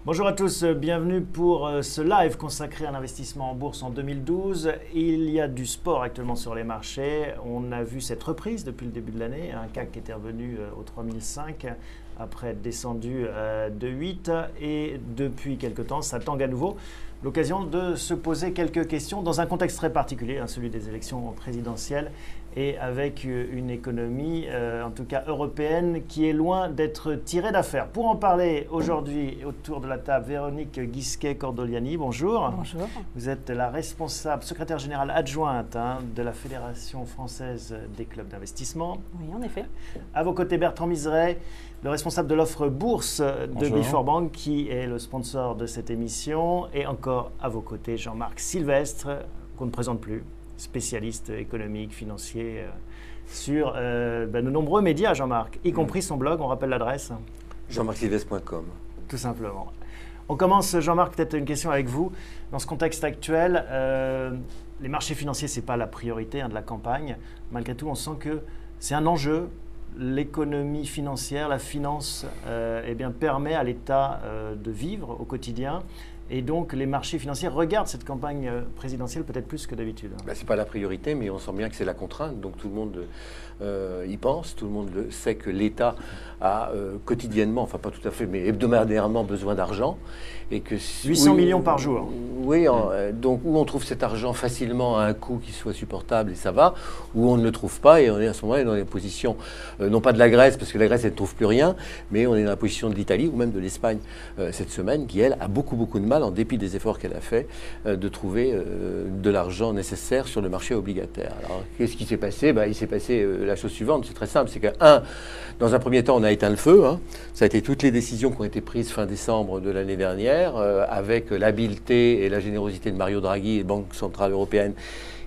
Bonjour à tous, bienvenue pour ce live consacré à l'investissement en bourse en 2012. Il y a du sport actuellement sur les marchés. On a vu cette reprise depuis le début de l'année, un CAC qui était revenu au 3005 après être descendu de 8 et depuis quelque temps ça tangue à nouveau. L'occasion de se poser quelques questions dans un contexte très particulier, celui des élections présidentielles et avec une économie, en tout cas européenne, qui est loin d'être tirée d'affaire. Pour en parler aujourd'hui autour de la table, Véronique Guisquet-Cordoliani, bonjour. Bonjour. Vous êtes la responsable, secrétaire générale adjointe de la Fédération française des clubs d'investissement. Oui, en effet. À vos côtés, Bertrand Miseret, le responsable de l'offre bourse de Before Bank, qui est le sponsor de cette émission. Et encore à vos côtés, Jean-Marc Sylvestre, qu'on ne présente plus, spécialiste économique, financier, sur de nombreux médias, Jean-Marc, y compris son blog. On rappelle l'adresse jean-marcsylvestre.com. Tout simplement. On commence, Jean-Marc, peut-être une question avec vous. Dans ce contexte actuel, les marchés financiers, ce n'est pas la priorité de la campagne. Malgré tout, on sent que c'est un enjeu. L'économie financière, la finance, permet à l'État de vivre au quotidien. Et donc, les marchés financiers regardent cette campagne présidentielle peut-être plus que d'habitude. Ce n'est pas la priorité, mais on sent bien que c'est la contrainte. Donc, tout le monde y pense. Tout le monde sait que l'État a quotidiennement, enfin pas tout à fait, mais hebdomadairement besoin d'argent. Et que 800 millions par jour. Oui, donc où on trouve cet argent facilement à un coût qui soit supportable et ça va, où on ne le trouve pas et on est à ce moment-là dans les positions, non pas de la Grèce, parce que la Grèce elle ne trouve plus rien, mais on est dans la position de l'Italie ou même de l'Espagne cette semaine, qui elle a beaucoup de mal, en dépit des efforts qu'elle a fait, de trouver de l'argent nécessaire sur le marché obligataire. Alors qu'est-ce qui s'est passé? Il s'est passé la chose suivante, c'est très simple, c'est que dans un premier temps on a éteint le feu, ça a été toutes les décisions qui ont été prises fin décembre de l'année dernière, avec l'habileté et la générosité de Mario Draghi et Banque Centrale Européenne,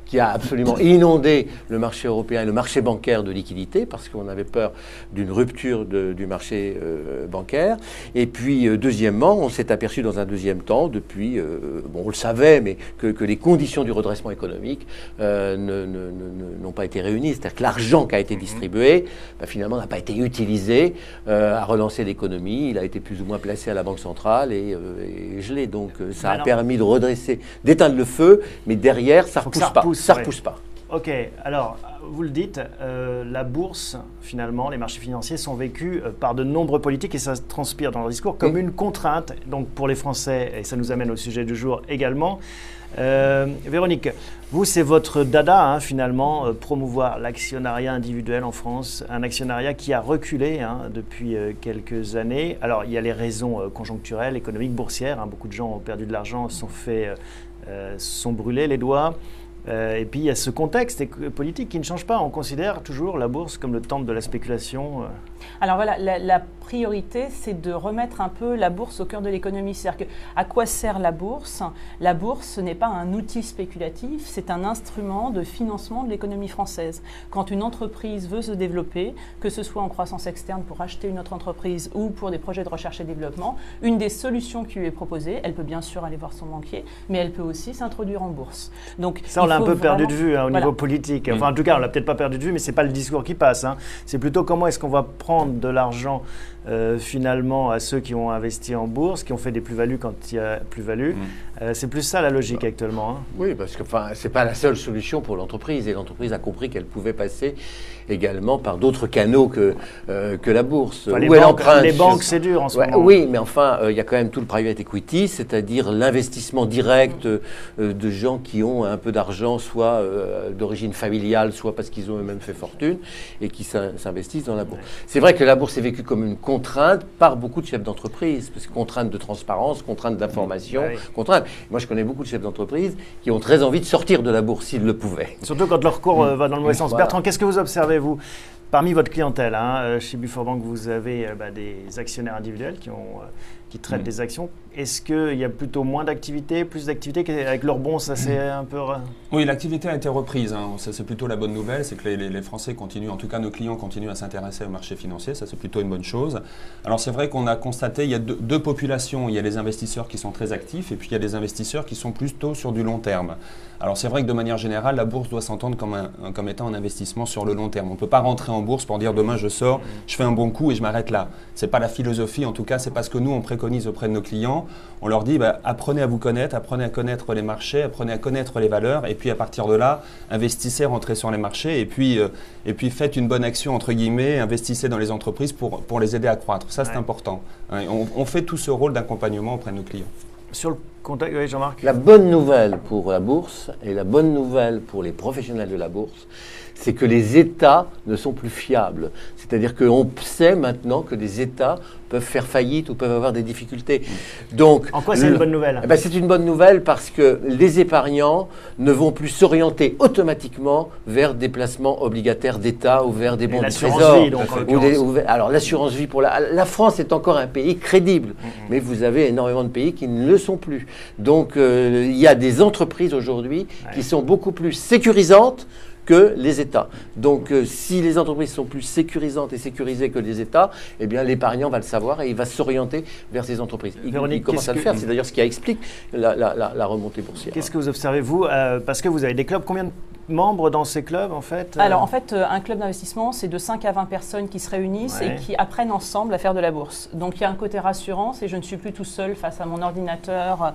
qui a absolument inondé le marché européen et le marché bancaire de liquidités, parce qu'on avait peur d'une rupture du marché bancaire. Et puis, deuxièmement, on s'est aperçu dans un deuxième temps, depuis, on le savait, mais que les conditions du redressement économique n'ont pas été réunies. C'est-à-dire que l'argent qui a été distribué, finalement, n'a pas été utilisé à relancer l'économie. Il a été plus ou moins placé à la Banque centrale et gelé. Donc, ça a permis de redresser, d'éteindre le feu, mais derrière, ça ne repousse pas. Ça ne repousse pas. Ok, alors vous le dites, la bourse, finalement, les marchés financiers sont vécus par de nombreux politiques et ça transpire dans leur discours comme une contrainte, donc pour les Français, et ça nous amène au sujet du jour également. Véronique, vous, c'est votre dada, finalement, promouvoir l'actionnariat individuel en France, un actionnariat qui a reculé depuis quelques années. Alors, il y a les raisons conjoncturelles, économiques, boursières. Beaucoup de gens ont perdu de l'argent, sont brûlés les doigts. Et puis il y a ce contexte politique qui ne change pas. On considère toujours la bourse comme le temple de la spéculation. Alors voilà, la priorité, c'est de remettre un peu la bourse au cœur de l'économie. C'est-à-dire à quoi sert la bourse? La bourse, ce n'est pas un outil spéculatif, c'est un instrument de financement de l'économie française. Quand une entreprise veut se développer, que ce soit en croissance externe pour acheter une autre entreprise ou pour des projets de recherche et développement, une des solutions qui lui est proposée, elle peut bien sûr aller voir son banquier, mais elle peut aussi s'introduire en bourse. Donc, ça, on l'a un peu perdu de vue au niveau politique. Enfin, en tout cas, on l'a peut-être pas perdu de vue, mais ce n'est pas le discours qui passe. C'est plutôt comment est-ce qu'on va prendre de l'argent finalement à ceux qui ont investi en bourse, qui ont fait des plus-values quand il y a plus-value. C'est plus ça la logique actuellement. Oui, parce que c'est pas la seule solution pour l'entreprise. Et l'entreprise a compris qu'elle pouvait passer également par d'autres canaux que la bourse. Les banques, c'est dur en ce moment. Oui, mais enfin, il y a quand même tout le private equity, c'est-à-dire l'investissement direct de gens qui ont un peu d'argent, soit d'origine familiale, soit parce qu'ils ont eux-mêmes fait fortune, et qui s'investissent dans la bourse. C'est vrai que la bourse est vécue comme une contrainte par beaucoup de chefs d'entreprise, parce que contrainte de transparence, contrainte d'information, contrainte. Moi, je connais beaucoup de chefs d'entreprise qui ont très envie de sortir de la bourse s'ils le pouvaient. Surtout quand leur cours va dans le mauvais sens. Voilà. Bertrand, qu'est-ce que vous observez, vous, parmi votre clientèle? Chez Before Bank, vous avez des actionnaires individuels qui traitent des actions. Est-ce qu'il y a plutôt moins d'activité, plus d'activité qu'avec leur bon, ça c'est un peu... Oui, l'activité a été reprise. Ça, c'est plutôt la bonne nouvelle. C'est que les Français continuent, en tout cas nos clients continuent à s'intéresser au marché financier. Ça, c'est plutôt une bonne chose. Alors, c'est vrai qu'on a constaté, il y a deux populations. Il y a les investisseurs qui sont très actifs et puis il y a des investisseurs qui sont plutôt sur du long terme. Alors, c'est vrai que de manière générale, la bourse doit s'entendre comme étant un investissement sur le long terme. On ne peut pas rentrer en bourse pour dire demain je sors, je fais un bon coup et je m'arrête là. Ce n'est pas la philosophie, en tout cas, ce n'est pas ce que nous on préconise préconise auprès de nos clients, on leur dit apprenez à vous connaître, apprenez à connaître les marchés, apprenez à connaître les valeurs, et puis à partir de là, investissez, rentrez sur les marchés, et puis faites une bonne action, entre guillemets, investissez dans les entreprises pour les aider à croître. Ça, c'est important. On fait tout ce rôle d'accompagnement auprès de nos clients. Sur le contact, oui, Jean-Marc. La bonne nouvelle pour la bourse et la bonne nouvelle pour les professionnels de la bourse, c'est que les États ne sont plus fiables. C'est-à-dire qu'on sait maintenant que les États peuvent faire faillite ou peuvent avoir des difficultés. Donc, en quoi c'est une bonne nouvelle? C'est une bonne nouvelle parce que les épargnants ne vont plus s'orienter automatiquement vers des placements obligataires d'État ou vers des bons du Trésor. Vie, donc, alors l'assurance vie pour la France est encore un pays crédible, mais vous avez énormément de pays qui ne le sont plus. Donc il y a des entreprises aujourd'hui qui sont beaucoup plus sécurisantes que les États. Donc, si les entreprises sont plus sécurisantes et sécurisées que les États, eh bien, l'épargnant va le savoir et il va s'orienter vers ces entreprises. Il commence à le faire. C'est d'ailleurs ce qui explique la remontée boursière. Qu'est-ce que vous observez, vous parce que vous avez des clubs, combien de membres dans ces clubs, en fait? Alors, en fait, un club d'investissement, c'est de 5 à 20 personnes qui se réunissent et qui apprennent ensemble à faire de la bourse. Donc, il y a un côté rassurance et je ne suis plus tout seul face à mon ordinateur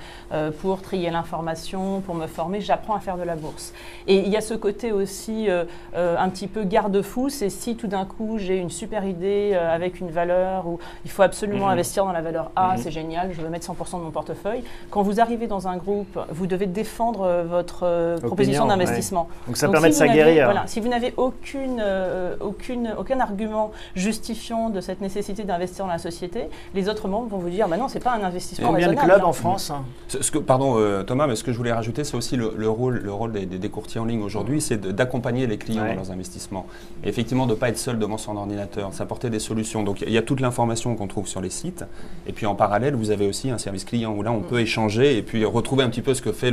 pour trier l'information, pour me former. J'apprends à faire de la bourse. Et il y a ce côté aussi un petit peu garde-fou, c'est si tout d'un coup, j'ai une super idée avec une valeur où il faut absolument investir dans la valeur A, c'est génial, je veux mettre 100% de mon portefeuille. Quand vous arrivez dans un groupe, vous devez défendre votre proposition d'investissement. Donc ça permet de s'aguerrir. Voilà, si vous n'avez aucun argument justifiant de cette nécessité d'investir dans la société, les autres membres vont vous dire non, c'est pas un investissement raisonnable. Combien de clubs en France? Pardon Thomas, mais ce que je voulais rajouter, c'est aussi le rôle des courtiers en ligne aujourd'hui, c'est d'accompagner les clients dans leurs investissements. Et effectivement, de ne pas être seul devant son ordinateur, s'apporter des solutions. Donc il y a toute l'information qu'on trouve sur les sites. Et puis en parallèle, vous avez aussi un service client où là, on peut échanger et puis retrouver un petit peu ce que fait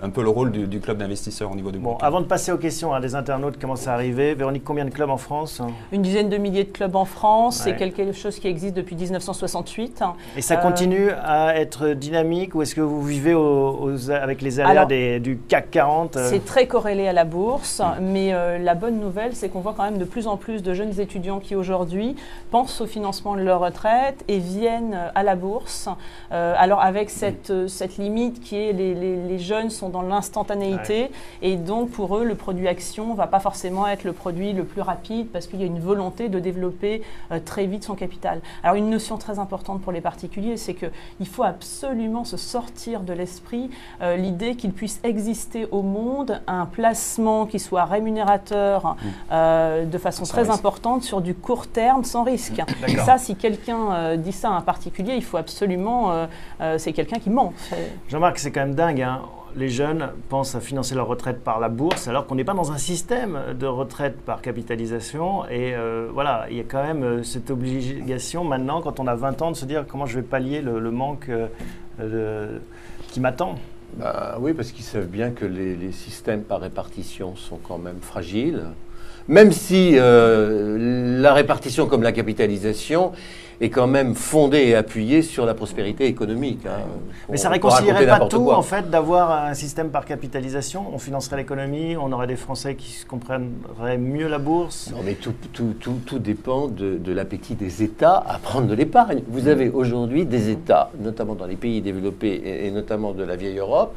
un peu le rôle du club d'investisseurs au niveau du groupe. Avant de passer aux questions, des internautes qui commencent à arriver. Véronique, combien de clubs en France? Une dizaine de milliers de clubs en France. C'est quelque chose qui existe depuis 1968. Et ça continue à être dynamique ou est-ce que vous vivez avec les aléas du CAC 40? C'est très corrélé à la bourse, mais la bonne nouvelle, c'est qu'on voit quand même de plus en plus de jeunes étudiants qui aujourd'hui pensent au financement de leur retraite et viennent à la bourse. Alors avec cette limite qui est les jeunes sont dans l'instantanéité et donc pour eux, le produit action ne va pas forcément être le produit le plus rapide parce qu'il y a une volonté de développer très vite son capital. Alors une notion très importante pour les particuliers, c'est qu'il faut absolument se sortir de l'esprit l'idée qu'il puisse exister au monde un placement qui soit rémunérateur de façon très importante sur du court terme sans risque. Et ça, si quelqu'un dit ça à un particulier, il faut absolument... c'est quelqu'un qui ment. Jean-Marc, c'est quand même dingue, hein. Les jeunes pensent à financer leur retraite par la bourse alors qu'on n'est pas dans un système de retraite par capitalisation. Et voilà, il y a quand même cette obligation maintenant, quand on a 20 ans, de se dire comment je vais pallier le manque qui m'attend. Oui, parce qu'ils savent bien que les systèmes par répartition sont quand même fragiles. Même si la répartition comme la capitalisation est quand même fondée et appuyée sur la prospérité économique. Mais ça ne réconcilierait pas tout, en fait, d'avoir un système par capitalisation? On financerait l'économie, on aurait des Français qui comprendraient mieux la bourse? Non, mais tout dépend de l'appétit des États à prendre de l'épargne. Vous avez aujourd'hui des États, notamment dans les pays développés et notamment de la vieille Europe,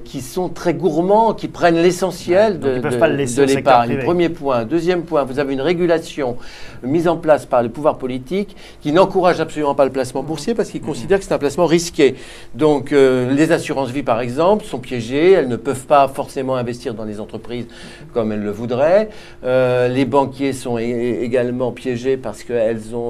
qui sont très gourmands, qui prennent l'essentiel de l'épargne. Premier point. Deuxième point, vous avez une régulation mise en place par les pouvoirs politiques qui n'encourage absolument pas le placement boursier parce qu'ils considèrent que c'est un placement risqué. Donc les assurances-vie, par exemple, sont piégées. Elles ne peuvent pas forcément investir dans les entreprises comme elles le voudraient. Les banquiers sont également piégés parce que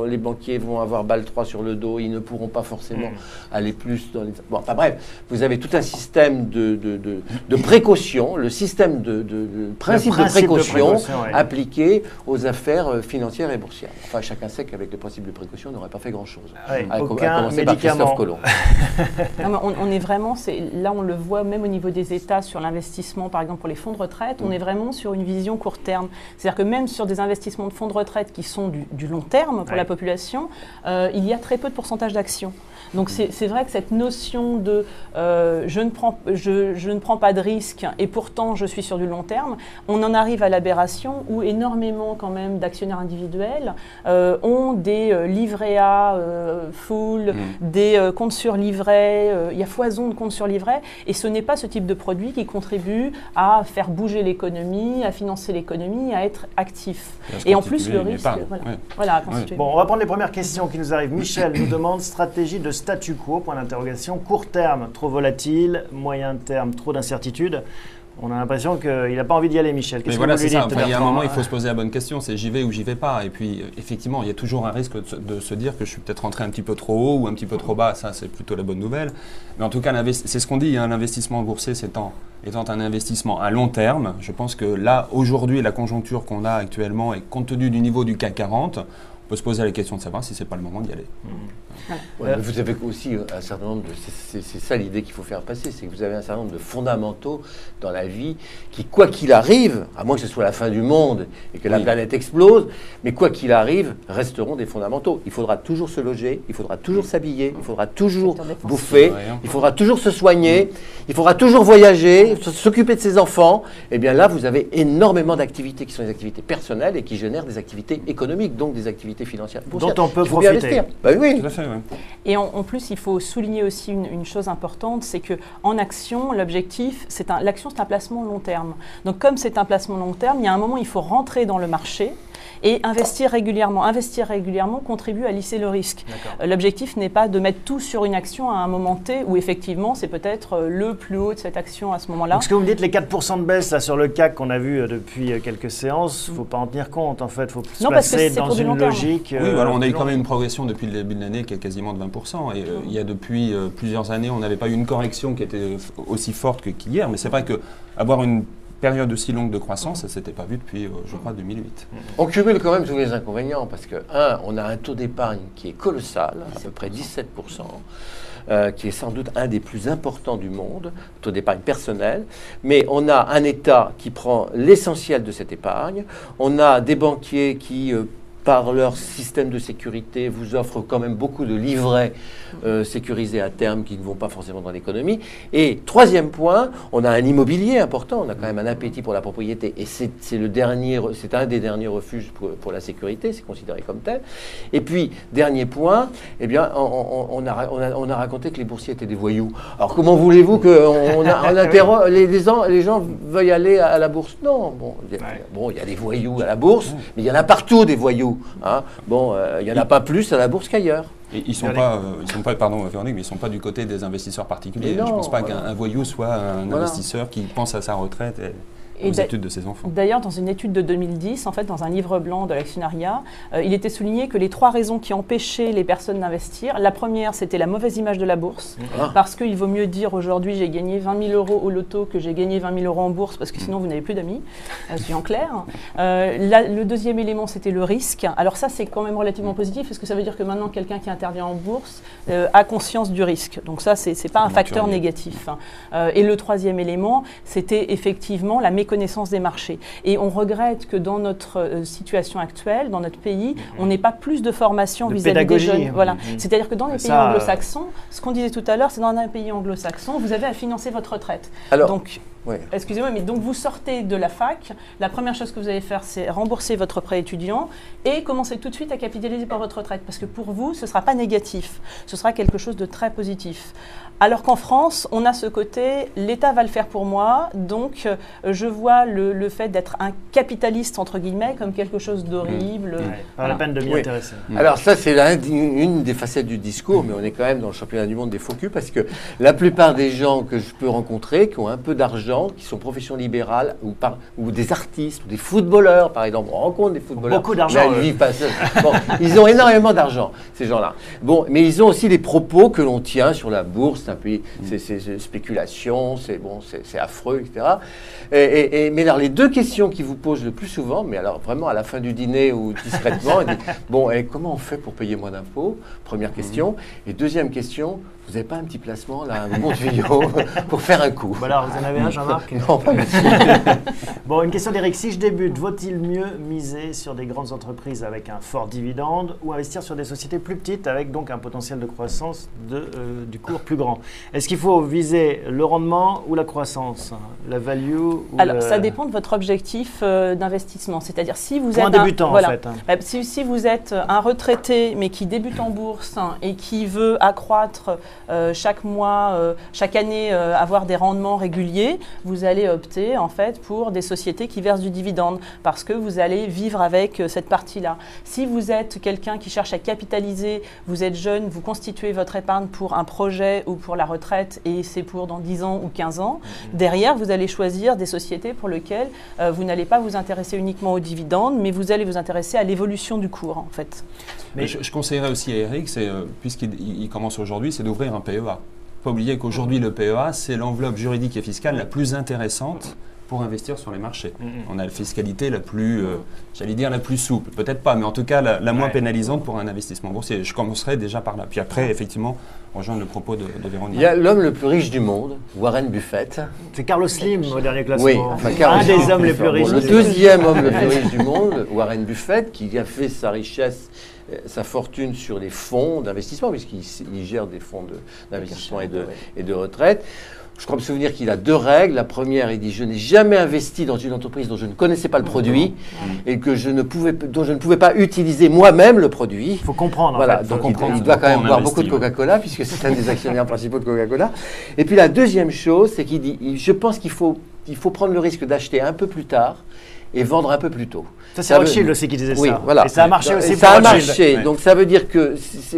les banquiers vont avoir balle 3 sur le dos. Ils ne pourront pas forcément aller plus dans les... Bon, enfin bref, vous avez tout un système de précaution, le système de principe de précaution appliqué aux affaires financières et boursières. Enfin, chacun sait qu'avec le principe de précaution, on n'aurait pas fait grand-chose. Aucun commencer par Christophe Colomb. On est vraiment, là on le voit même au niveau des États sur l'investissement, par exemple pour les fonds de retraite, on est vraiment sur une vision court terme. C'est-à-dire que même sur des investissements de fonds de retraite qui sont du long terme pour la population, il y a très peu de pourcentage d'actions. Donc c'est vrai que cette notion de je ne prends pas de risque et pourtant je suis sur du long terme, on en arrive à l'aberration où énormément quand même d'actionnaires individuels ont des livres livrets A full, des comptes sur livret, il y a foison de comptes sur livret, et ce n'est pas ce type de produit qui contribue à faire bouger l'économie, à financer l'économie, à être actif. Et en plus, le risque, voilà, à constituer. Bon, on va prendre les premières questions qui nous arrivent. Michel nous demande stratégie de statu quo, point d'interrogation. Court terme, trop volatile. Moyen terme, trop d'incertitudes. On a l'impression qu'il n'a pas envie d'y aller, Michel. Mais voilà, c'est ça. Enfin, il y a un moment, il faut se poser la bonne question, c'est j'y vais ou j'y vais pas. Et puis, effectivement, il y a toujours un risque de se dire que je suis peut-être rentré un petit peu trop haut ou un petit peu trop bas. Ça, c'est plutôt la bonne nouvelle. Mais en tout cas, c'est ce qu'on dit, hein, l'investissement boursier étant un investissement à long terme. Je pense que là, aujourd'hui, la conjoncture qu'on a actuellement, et compte tenu du niveau du CAC 40, on peut se poser la question de savoir si ce n'est pas le moment d'y aller. Ouais, vous avez aussi un certain nombre de... C'est ça l'idée qu'il faut faire passer, c'est que vous avez un certain nombre de fondamentaux dans la vie qui, quoi qu'il arrive, à moins que ce soit la fin du monde et que la planète explose, mais quoi qu'il arrive, resteront des fondamentaux. Il faudra toujours se loger, il faudra toujours s'habiller, il faudra toujours bouffer, il faudra toujours se soigner, il faudra toujours voyager, s'occuper de ses enfants. Et bien là, vous avez énormément d'activités qui sont des activités personnelles et qui génèrent des activités économiques, donc des activités financières. Dont on peut profiter. Bah oui. Tout à fait, ouais. Et en plus, il faut souligner aussi une chose importante, c'est qu'en action, l'objectif, l'action, c'est un placement long terme. Donc comme c'est un placement long terme, il y a un moment, il faut rentrer dans le marché et investir régulièrement. Investir régulièrement contribue à lisser le risque. L'objectif n'est pas de mettre tout sur une action à un moment T où effectivement c'est peut-être le plus haut de cette action à ce moment-là. Donc ce que vous me dites, les 4% de baisse là, sur le CAC qu'on a vu depuis quelques séances, il ne faut pas en tenir compte en fait, il faut se placer dans une logique. Oui, voilà, on a eu quand même une progression depuis le début de l'année qui est quasiment de 20%. Et il y a depuis plusieurs années, on n'avait pas eu une correction qui était aussi forte qu'hier. Mais c'est vrai qu'avoir une période aussi longue de croissance, ça ne s'était pas vu depuis, je crois, 2008. On cumule quand même tous les inconvénients parce que, on a un taux d'épargne qui est colossal, à peu près 17%, qui est sans doute un des plus importants du monde, taux d'épargne personnel, mais on a un État qui prend l'essentiel de cette épargne, on a des banquiers qui par leur système de sécurité, vous offrent quand même beaucoup de livrets sécurisés à terme qui ne vont pas forcément dans l'économie. Et troisième point, on a un immobilier important, on a quand même un appétit pour la propriété, et c'est un des derniers refuges pour la sécurité, c'est considéré comme tel. Et puis, dernier point, eh bien, on a raconté que les boursiers étaient des voyous. Alors, comment voulez-vous que les gens veuillent aller à la bourse? Non, il y a des voyous à la bourse, mais il y en a partout des voyous. Hein. Bon, il n'y en a pas plus à la bourse qu'ailleurs. Et ils ne sont pas, pardon Véronique, mais ils ne sont pas du côté des investisseurs particuliers. Je ne pense pas qu'un voyou soit un investisseur qui pense à sa retraite et aux études de ses enfants. D'ailleurs, dans une étude de 2010, en fait, dans un livre blanc de l'actionnariat, il était souligné que les 3 raisons qui empêchaient les personnes d'investir, la première, c'était la mauvaise image de la bourse, parce qu'il vaut mieux dire aujourd'hui j'ai gagné 20 000 euros au loto que j'ai gagné 20 000 euros en bourse, parce que sinon vous n'avez plus d'amis, je suis en clair. Le deuxième élément, c'était le risque. Alors ça, c'est quand même relativement positif, parce que ça veut dire que maintenant, quelqu'un qui intervient en bourse a conscience du risque. Donc ça, c'est pas un facteur négatif. Et le troisième élément, c'était effectivement la méconnaissance des marchés. Et on regrette que dans notre situation actuelle, dans notre pays, on n'ait pas plus de formation vis-à-vis des jeunes. Voilà. C'est-à-dire que dans les pays anglo-saxons, ce qu'on disait tout à l'heure, c'est dans un pays anglo-saxon, vous avez à financer votre retraite. Alors, donc, excusez-moi, mais donc vous sortez de la fac, la première chose que vous allez faire, c'est rembourser votre prêt étudiant et commencer tout de suite à capitaliser pour votre retraite. Parce que pour vous, ce ne sera pas négatif, ce sera quelque chose de très positif. Alors qu'en France, on a ce côté, l'État va le faire pour moi, donc je vois le fait d'être un capitaliste, entre guillemets, comme quelque chose d'horrible. Pas la peine de m'y intéresser. Alors ça, c'est une des facettes du discours, mais on est quand même dans le championnat du monde des faux culs, parce que la plupart des gens que je peux rencontrer, qui ont un peu d'argent, qui sont profession libérale, ou des artistes, ou des footballeurs, par exemple, on rencontre des footballeurs. Beaucoup d'argent. Bon, ils ont énormément d'argent, ces gens-là. Bon, mais ils ont aussi les propos que l'on tient sur la bourse, c'est spéculation, c'est affreux, etc. Mais alors, les 2 questions qui vous posent le plus souvent, mais alors vraiment à la fin du dîner ou discrètement, comment on fait pour payer moins d'impôts? Première question. Et deuxième question, Vous n'avez pas un petit placement, là, un bon tuyau, pour faire un coup? Voilà, vous en avez un, Jean-Marc? Non, pas merci. Bon, une question d'Éric. Si je débute, vaut-il mieux miser sur des grandes entreprises avec un fort dividende ou investir sur des sociétés plus petites avec donc un potentiel de croissance du cours plus grand? Est-ce qu'il faut viser le rendement ou la croissance? La value ou Alors, ça dépend de votre objectif d'investissement. C'est-à-dire, si vous Pour êtes un débutant, voilà. en fait. Si vous êtes un retraité, mais qui débute en bourse et qui veut accroître chaque mois, chaque année, avoir des rendements réguliers, vous allez opter en fait pour des sociétés qui versent du dividende parce que vous allez vivre avec cette partie-là. Si vous êtes quelqu'un qui cherche à capitaliser, vous êtes jeune, vous constituez votre épargne pour un projet ou pour la retraite et c'est pour dans 10 ans ou 15 ans, derrière, vous allez choisir des sociétés pour lesquelles vous n'allez pas vous intéresser uniquement aux dividendes, mais vous allez vous intéresser à l'évolution du cours en fait. Mais je conseillerais aussi à Eric, puisqu'il commence aujourd'hui, c'est d'ouvrir un PEA. Pas oublier qu'aujourd'hui, le PEA, c'est l'enveloppe juridique et fiscale la plus intéressante pour investir sur les marchés. On a la fiscalité la plus, j'allais dire la plus souple, peut-être pas, mais en tout cas la moins pénalisante pour un investissement boursier. Je commencerai déjà par là. Puis après, effectivement, rejoindre le propos de Véronique. Il y a l'homme le plus riche du monde, Warren Buffett. C'est Carlos Slim au dernier classement. Oui, un des hommes les plus riches. Le deuxième homme le plus riche du monde, Warren Buffett, qui a fait sa richesse, sa fortune sur les fonds d'investissement, puisqu'il gère des fonds d'investissement et de retraite. Je crois me souvenir qu'il a 2 règles. La première, il dit: je n'ai jamais investi dans une entreprise dont je ne connaissais pas le produit et dont je ne pouvais pas utiliser moi-même le produit. Il faut comprendre. Voilà, en fait. donc il doit quand même boire beaucoup de Coca-Cola, puisque c'est un des actionnaires principaux de Coca-Cola. Et puis la deuxième chose, c'est qu'il dit: je pense qu'il faut prendre le risque d'acheter un peu plus tard et vendre un peu plus tôt. Ça, c'est Rothschild aussi qui disait ça. Voilà. Et ça a marché aussi. Ça a marché. Donc ça veut dire que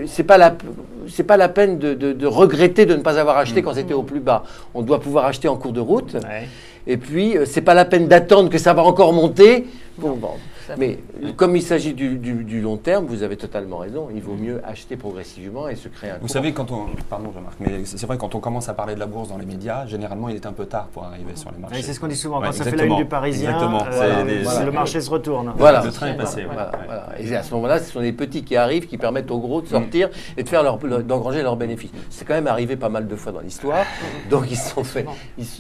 c'est pas la peine de regretter de ne pas avoir acheté quand c'était au plus bas. On doit pouvoir acheter en cours de route. Ouais. Et puis c'est pas la peine d'attendre que ça va encore monter pour vendre. Mais comme il s'agit du long terme, vous avez totalement raison. Il vaut mieux acheter progressivement et se créer un cours. Vous savez, pardon Jean-Marc, mais c'est vrai, quand on commence à parler de la bourse dans les médias, généralement il est un peu tard pour arriver sur les marchés. Oui, c'est ce qu'on dit souvent. Quand Ouais, ça fait la une du Parisien, le marché se retourne. Voilà. Le train est passé. Voilà. Et à ce moment-là, ce sont les petits qui arrivent, qui permettent aux gros de sortir et de d'engranger leurs bénéfices. C'est quand même arrivé pas mal de fois dans l'histoire. Donc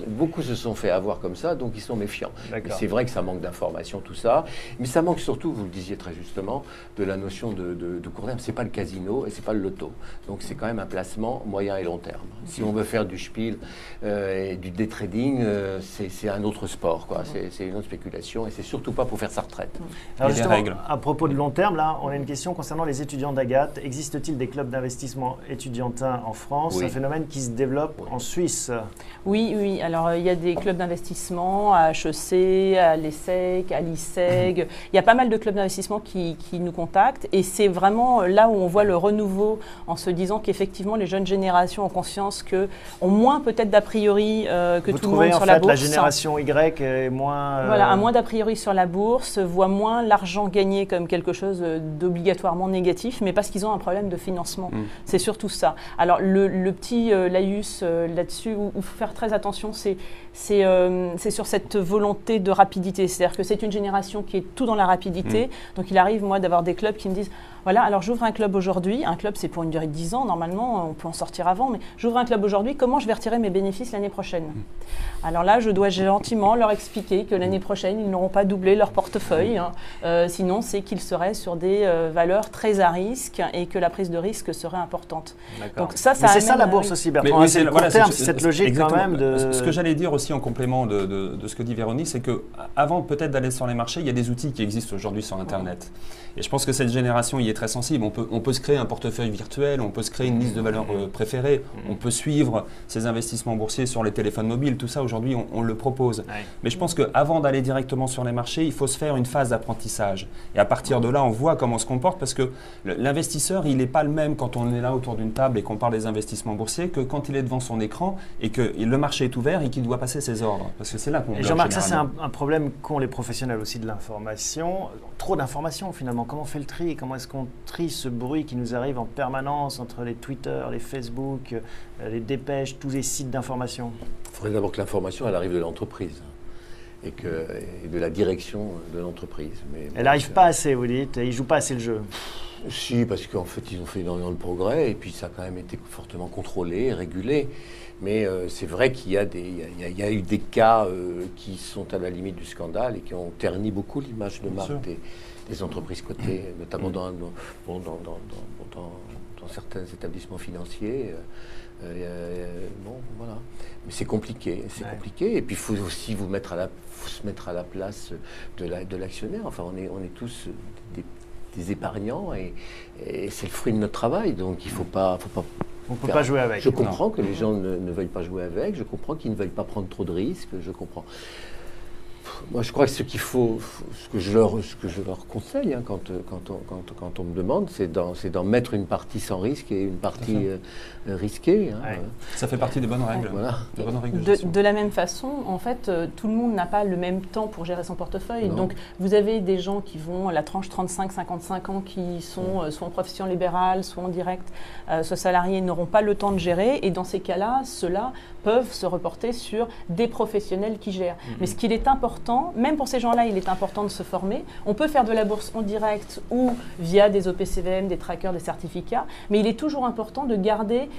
beaucoup se sont fait avoir comme ça, donc ils sont méfiants. C'est vrai que ça manque d'informations, tout ça. Mais ça manque surtout, vous le disiez très justement, de la notion de court terme. C'est pas le casino et c'est pas le loto. Donc c'est quand même un placement moyen et long terme. Si on veut faire du spiel et du day trading, c'est un autre sport, quoi. C'est une autre spéculation et c'est surtout pas pour faire sa retraite. Alors justement, à propos de long terme, là, on a une question concernant les étudiants d'Agathe. Existe-t-il des clubs d'investissement étudiantins en France? Oui. Un phénomène qui se développe en Suisse. Oui. Alors, il y a des clubs d'investissement à HEC, à l'ESSEC, à l'ISEG. Il y a pas mal de clubs d'investissement qui nous contactent. Et c'est vraiment là où on voit le renouveau en se disant qu'effectivement, les jeunes générations ont conscience ont moins peut-être d'a priori que Vous tout le monde sur la bourse. la génération Y est moins... Voilà, a moins d'a priori sur la bourse, voit moins l'argent gagné comme quelque chose d'obligatoirement négatif, mais parce qu'ils ont un problème de financement. C'est surtout ça. Alors, le petit laïus là-dessus, où il faut faire très attention, c'est sur cette volonté de rapidité. C'est-à-dire que c'est une génération qui est tout dans la rapidité. Donc, il arrive, moi, d'avoir des clubs qui me disent: voilà, alors j'ouvre un club aujourd'hui. Un club, c'est pour une durée de 10 ans, normalement, on peut en sortir avant, mais j'ouvre un club aujourd'hui, comment je vais retirer mes bénéfices l'année prochaine? Alors là, je dois gentiment leur expliquer que l'année prochaine, ils n'auront pas doublé leur portefeuille. Sinon, c'est qu'ils seraient sur des valeurs très à risque et que la prise de risque serait importante. Donc ça c'est ça la bourse aussi, Bertrand. C'est le court terme, cette logique quand même de... Ce que j'allais dire aussi en complément de ce que dit Véronique, c'est qu'avant peut-être d'aller sur les marchés, il y a des outils qui existent aujourd'hui sur Internet. Et je pense que cette génération y est très sensible. On peut se créer un portefeuille virtuel, on peut se créer une liste de valeurs préférées, on peut suivre ses investissements boursiers sur les téléphones mobiles. Tout ça, aujourd'hui, on le propose. Ouais. Mais je pense qu'avant d'aller directement sur les marchés, il faut se faire une phase d'apprentissage. Et à partir de là, on voit comment on se comporte, parce que l'investisseur, il n'est pas le même quand on est là autour d'une table et qu'on parle des investissements boursiers que quand il est devant son écran et que le marché est ouvert et qu'il doit passer ses ordres. Parce que c'est là qu'on bloque. Jean-Marc, ça c'est un problème qu'ont les professionnels aussi de l'information. Trop d'informations finalement. Comment on fait le tri? Comment est-ce qu'on trie ce bruit qui nous arrive en permanence entre les Twitter, les Facebook, les dépêches, tous les sites d'information? Il faudrait d'abord que l'information elle arrive de l'entreprise et de la direction de l'entreprise. Elle n'arrive pas assez, vous dites, et il ne joue pas assez le jeu. Si, parce qu'en fait, ils ont fait énormément de progrès et puis ça a quand même été fortement contrôlé, régulé. Mais c'est vrai qu'il y a eu des cas qui sont à la limite du scandale et qui ont terni beaucoup l'image de marque des entreprises cotées, notamment dans certains établissements financiers. Bon, voilà. Mais c'est compliqué, Et puis il faut aussi se mettre à la place de l'actionnaire. Enfin, on est tous des épargnants et c'est le fruit de notre travail. Donc il faut pas. On ne peut pas jouer avec. Je comprends que les gens ne veuillent pas jouer avec. Je comprends qu'ils ne veuillent pas prendre trop de risques. Je comprends. Moi, je crois que ce qu'il faut, ce que je leur conseille quand on me demande, c'est d'en mettre une partie sans risque et une partie risquée. Ça fait partie des bonnes règles. Voilà. De la même façon, en fait, tout le monde n'a pas le même temps pour gérer son portefeuille. Non. Donc, vous avez des gens qui vont à la tranche 35-55 ans, qui sont soit en profession libérale, soit en direct, soit salariés, n'auront pas le temps de gérer. Et dans ces cas-là, ceux-là peuvent se reporter sur des professionnels qui gèrent. Mais ce qu'il est important, même pour ces gens-là, il est important de se former. On peut faire de la bourse en direct ou via des OPCVM, des trackers, des certificats, mais il est toujours important de garder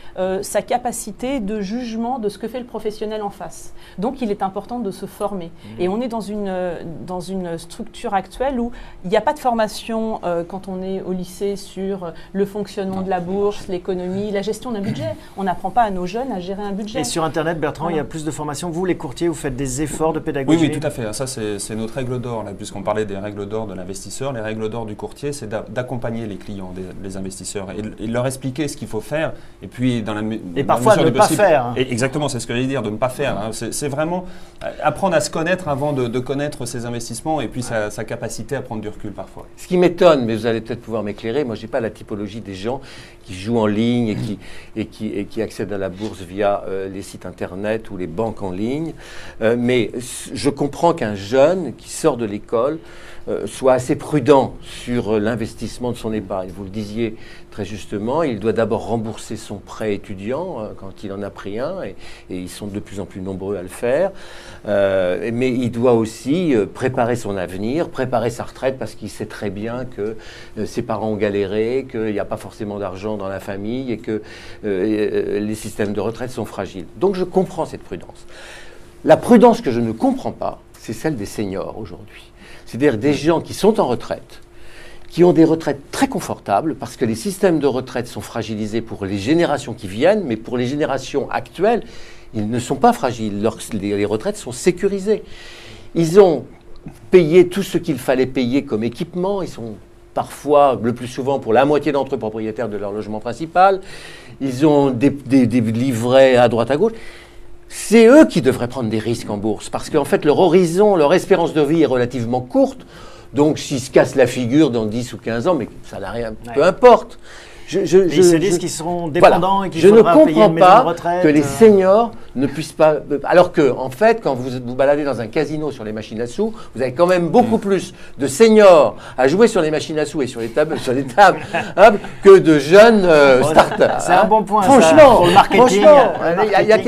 sa capacité de jugement de ce que fait le professionnel en face. Donc, il est important de se former. Et on est dans une structure actuelle où il n'y a pas de formation quand on est au lycée sur le fonctionnement de la bourse, l'économie, la gestion d'un budget. On n'apprend pas à nos jeunes à gérer un budget. Et sur Internet, Bertrand, il y a plus de formations. Vous, les courtiers, vous faites des efforts de pédagogie? Oui, tout à fait. Ça, c'est notre règle d'or. Puisqu'on parlait des règles d'or de l'investisseur, les règles d'or du courtier, c'est d'accompagner les clients, les investisseurs, et leur expliquer ce qu'il faut faire. Et puis, parfois, de ne pas faire. Exactement, c'est ce que j'allais dire, de ne pas faire. C'est vraiment apprendre à se connaître avant de connaître ses investissements et puis sa capacité à prendre du recul parfois. Ce qui m'étonne, mais vous allez peut-être pouvoir m'éclairer, moi, je n'ai pas la typologie des gens qui jouent en ligne et qui accèdent à la bourse via les sites internet ou les banques en ligne. Mais je comprends qu'un jeune qui sort de l'école soit assez prudent sur l'investissement de son épargne. Vous le disiez très justement, il doit d'abord rembourser son prêt étudiant quand il en a pris un, et ils sont de plus en plus nombreux à le faire. Mais il doit aussi préparer son avenir, préparer sa retraite, parce qu'il sait très bien que ses parents ont galéré, qu'il n'y a pas forcément d'argent dans la famille et que les systèmes de retraite sont fragiles. Donc je comprends cette prudence. La prudence que je ne comprends pas, c'est celle des seniors aujourd'hui. C'est-à-dire des gens qui sont en retraite, qui ont des retraites très confortables, parce que les systèmes de retraite sont fragilisés pour les générations qui viennent, mais pour les générations actuelles, ils ne sont pas fragiles. Les retraites sont sécurisées. Ils ont payé tout ce qu'il fallait payer comme équipement. Ils sont parfois, le plus souvent, pour la moitié d'entre eux, propriétaires de leur logement principal. Ils ont des livrets à droite à gauche. C'est eux qui devraient prendre des risques en bourse, parce qu'en fait, leur horizon, leur espérance de vie est relativement courte. Donc, s'ils se cassent la figure dans 10 ou 15 ans, mais ça n'a rien, peu importe. Ils se disent qu'ils seront dépendants, voilà. Et qu'il faudra payer une maison de retraite. Je ne comprends pas que les seniors ne puissent pas... Alors que, en fait, quand vous baladez dans un casino sur les machines à sous, vous avez quand même beaucoup plus de seniors à jouer sur les machines à sous et sur les tables que de jeunes starters. C'est un bon point, franchement, ça, pour le marketing. Il y a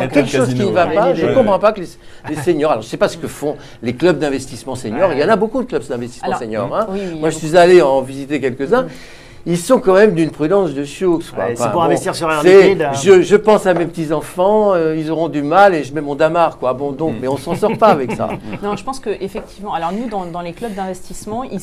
quelque chose qui ne va pas. Je ne comprends pas que les seniors... Alors, je ne sais pas ce que font les clubs d'investissement seniors. Il y en a beaucoup de clubs d'investissement seniors. Moi, je suis allé en visiter quelques-uns. Ils sont quand même d'une prudence de sioux. C'est pour investir sur un liquide. Je pense à mes petits-enfants, ils auront du mal et je mets mon damar. Mais on ne s'en sort pas avec ça. Non, je pense qu'effectivement, alors nous, dans les clubs d'investissement, ils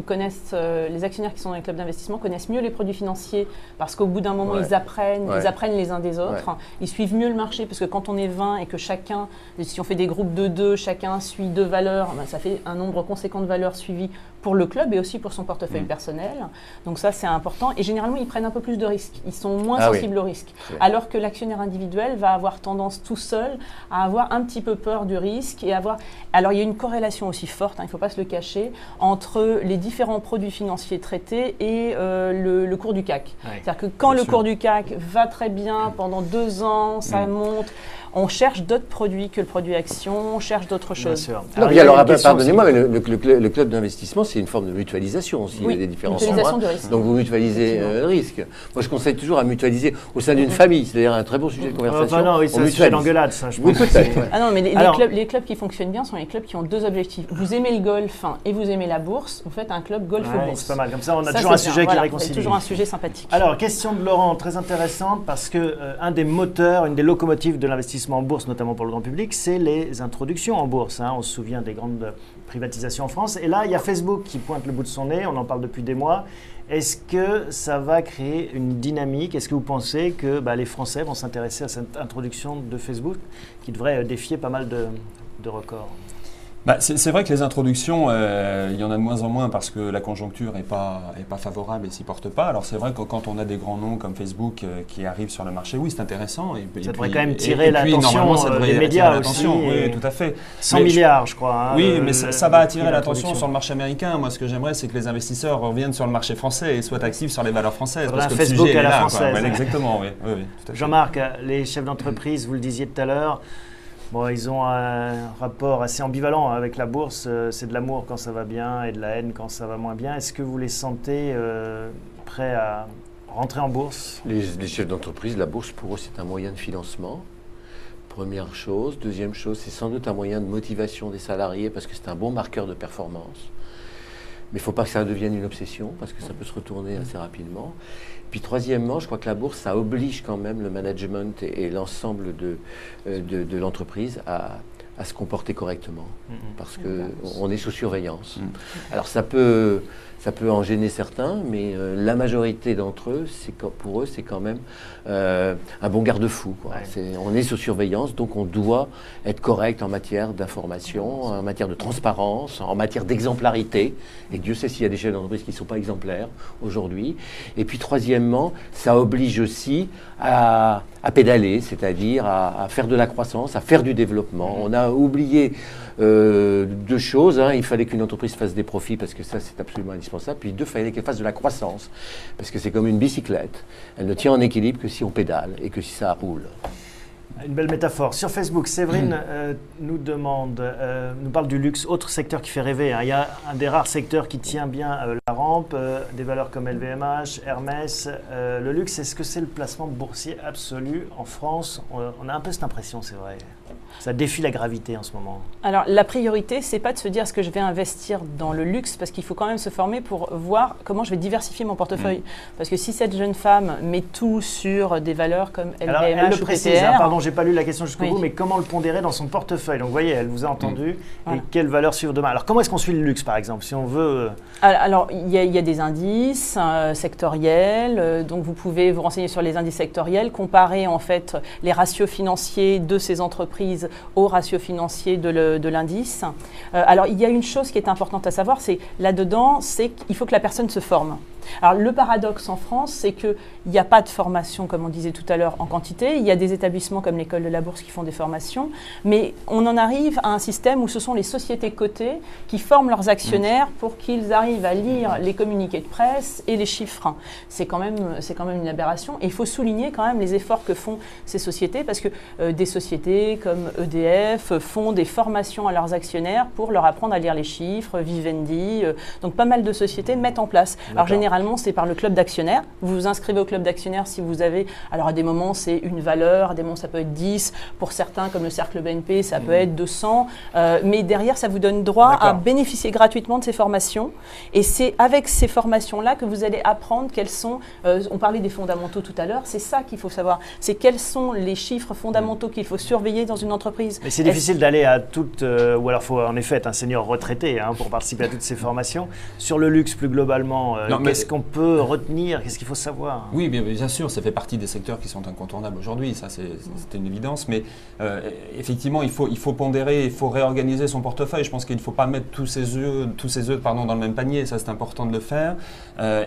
connaissent, les actionnaires qui sont dans les clubs d'investissement connaissent mieux les produits financiers parce qu'au bout d'un moment, ils apprennent les uns des autres. Ils suivent mieux le marché parce que quand on est 20 et que chacun, si on fait des groupes de 2, chacun suit 2 valeurs, ça fait un nombre conséquent de valeurs suivies pour le club et aussi pour son portefeuille personnel. Donc ça, c'est important. Et généralement, ils prennent un peu plus de risques. Ils sont moins sensibles au risque. Alors que l'actionnaire individuel va avoir tendance tout seul à avoir un petit peu peur du risque. Alors, il y a une corrélation aussi forte, il ne faut pas se le cacher, entre les différents produits financiers traités et le cours du CAC. C'est-à-dire que quand le cours du CAC va très bien, pendant 2 ans, ça monte, On cherche d'autres produits que le produit action, on cherche d'autres choses. Bien sûr. Non, il y a alors, une question pardonnez-moi, aussi. mais le club d'investissement, c'est une forme de mutualisation aussi. Oui, Il y a des différences. mutualisation du risque. Donc vous mutualisez le risque. Moi, je conseille toujours à mutualiser au sein d'une famille. C'est d'ailleurs un très bon sujet de conversation. Enfin, non, oui, c'est un sujet d'engueulade, ça, je pense. Oui, peut-être. Ouais. Ah non, mais Alors- les clubs qui fonctionnent bien sont les clubs qui ont deux objectifs. Vous aimez le golf et vous aimez la bourse, vous faites un club golf Ouais, ou bourse. c'est pas mal. Comme ça, on a Ça, toujours un c'est bien. sujet qui Voilà, réconcilie. c'est toujours un sujet sympathique. Alors, question de Laurent, très intéressante, parce que un des moteurs, une des locomotives de l'investissement en bourse, notamment pour le grand public, c'est les introductions en bourse. Hein. On se souvient des grandes privatisations en France. Et là, il y a Facebook qui pointe le bout de son nez, on en parle depuis des mois. Est-ce que ça va créer une dynamique? Est-ce que vous pensez que les Français vont s'intéresser à cette introduction de Facebook qui devrait défier pas mal de records? C'est vrai que les introductions, il y en a de moins en moins parce que la conjoncture n'est pas favorable et s'y porte pas. Alors c'est vrai que quand on a des grands noms comme Facebook qui arrivent sur le marché, oui, c'est intéressant. Ça devrait quand même tirer l'attention des médias aussi. Oui, tout à fait. 100 milliards, je crois. Hein, oui, mais ça va attirer l'attention sur le marché américain. Moi, ce que j'aimerais, c'est que les investisseurs reviennent sur le marché français et soient actifs sur les valeurs françaises. Parce que Facebook le sujet à la est là, française. Ouais, exactement, oui, tout à fait. Jean-Marc, les chefs d'entreprise, vous le disiez tout à l'heure, bon, ils ont un rapport assez ambivalent avec la bourse. C'est de l'amour quand ça va bien et de la haine quand ça va moins bien. Est-ce que vous les sentez prêts à rentrer en bourse? Les chefs d'entreprise, la bourse, pour eux, c'est un moyen de financement. Première chose. Deuxième chose, c'est sans doute un moyen de motivation des salariés parce que c'est un bon marqueur de performance. Mais il ne faut pas que ça devienne une obsession parce que ça peut se retourner assez rapidement. Puis troisièmement, je crois que la bourse, ça oblige quand même le management et l'ensemble de l'entreprise à se comporter correctement. Parce qu'on est sous surveillance. Alors ça peut en gêner certains, mais la majorité d'entre eux, pour eux, c'est quand même un bon garde-fou. Ouais. On est sous surveillance, donc on doit être correct en matière d'information, en matière de transparence, en matière d'exemplarité. Et Dieu sait s'il y a des chefs d'entreprise qui ne sont pas exemplaires aujourd'hui. Et puis troisièmement, ça oblige aussi à pédaler, c'est-à-dire à faire de la croissance, à faire du développement. On a oublié deux choses. Il fallait qu'une entreprise fasse des profits parce que ça, c'est absolument indispensable. Puis deux, il fallait qu'elle fasse de la croissance parce que c'est comme une bicyclette. Elle ne tient en équilibre que si on pédale et que si ça roule. Une belle métaphore. Sur Facebook, Séverine nous parle du luxe, autre secteur qui fait rêver. Hein. Il y a un des rares secteurs qui tient bien la rampe, des valeurs comme LVMH, Hermès. Le luxe, est-ce que c'est le placement boursier absolu en France? On a un peu cette impression, c'est vrai. Ça défie la gravité en ce moment. Alors, la priorité, c'est pas de se dire est-ce que je vais investir dans le luxe, parce qu'il faut quand même se former pour voir comment je vais diversifier mon portefeuille. Parce que si cette jeune femme met tout sur des valeurs comme LVMH Alors, elle le ou précise, PTR, pardon, j'ai pas lu la question jusqu'au Oui. bout, mais comment le pondérer dans son portefeuille? Donc, vous voyez, elle vous a entendu. Voilà. Et quelles valeurs suivre demain? Alors, comment est-ce qu'on suit le luxe, par exemple, si on veut... Alors, il y a des indices sectoriels, donc vous pouvez vous renseigner sur les indices sectoriels, comparer en fait les ratios financiers de ces entreprises aux ratios financiers de l'indice. Alors, il y a une chose qui est importante à savoir, c'est là-dedans, c'est qu'il faut que la personne se forme. Alors, le paradoxe en France, c'est qu'il n'y a pas de formation, comme on disait tout à l'heure, en quantité. Il y a des établissements comme l'École de la Bourse qui font des formations, mais on en arrive à un système où ce sont les sociétés cotées qui forment leurs actionnaires pour qu'ils arrivent à lire les communiqués de presse et les chiffres. C'est quand même une aberration. Et il faut souligner quand même les efforts que font ces sociétés, parce que des sociétés comme EDF font des formations à leurs actionnaires pour leur apprendre à lire les chiffres, Vivendi. Donc, pas mal de sociétés mettent en place. Alors, généralement, c'est par le club d'actionnaires. Vous vous inscrivez au club d'actionnaires si vous avez, alors à des moments c'est une valeur, à des moments ça peut être 10, pour certains comme le cercle BNP ça peut être 200, mais derrière ça vous donne droit à bénéficier gratuitement de ces formations, et c'est avec ces formations-là que vous allez apprendre quels sont, on parlait des fondamentaux tout à l'heure, c'est ça qu'il faut savoir, c'est quels sont les chiffres fondamentaux qu'il faut surveiller dans une entreprise. Mais c'est difficile d'aller à toutes, ou alors il faut en effet être un senior retraité pour participer à toutes ces formations. Sur le luxe plus globalement, qu'est-ce qu'on peut retenir? Qu'est-ce qu'il faut savoir? Oui, bien sûr, ça fait partie des secteurs qui sont incontournables aujourd'hui, ça c'est une évidence, mais effectivement il faut pondérer, il faut réorganiser son portefeuille. Je pense qu'il ne faut pas mettre tous ses œufs dans le même panier, ça c'est important de le faire.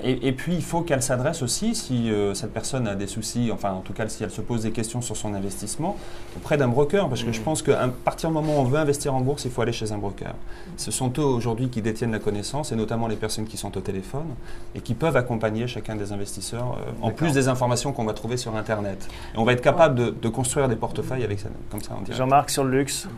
Et puis il faut qu'elle s'adresse aussi, si cette personne a des soucis, enfin en tout cas si elle se pose des questions sur son investissement, auprès d'un broker, parce que je pense qu'à partir du moment où on veut investir en bourse, il faut aller chez un broker. Ce sont eux aujourd'hui qui détiennent la connaissance, et notamment les personnes qui sont au téléphone, et qui peuvent accompagner chacun des investisseurs, en plus des informations qu'on va trouver sur Internet. Et on va être capable de construire des portefeuilles avec ça, comme ça en direct. Jean-Marc, sur le luxe.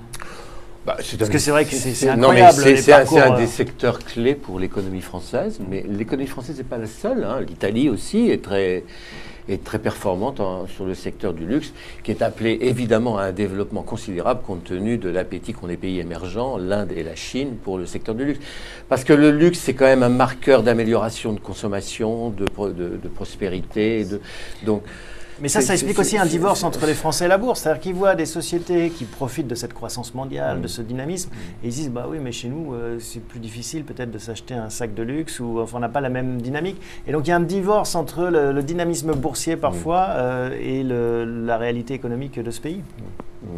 Parce que c'est vrai que c'est incroyable. C'est un des secteurs clés pour l'économie française, mais l'économie française n'est pas la seule. L'Italie aussi est très performante sur le secteur du luxe, qui est appelé évidemment à un développement considérable compte tenu de l'appétit qu'ont les pays émergents, l'Inde et la Chine, pour le secteur du luxe. Parce que le luxe, c'est quand même un marqueur d'amélioration de consommation, de prospérité. Mais ça explique aussi un divorce entre les Français et la bourse. C'est-à-dire qu'ils voient des sociétés qui profitent de cette croissance mondiale, de ce dynamisme, et ils disent, bah oui, mais chez nous, c'est plus difficile peut-être de s'acheter un sac de luxe, ou enfin, on n'a pas la même dynamique. Et donc il y a un divorce entre le dynamisme boursier parfois et la réalité économique de ce pays.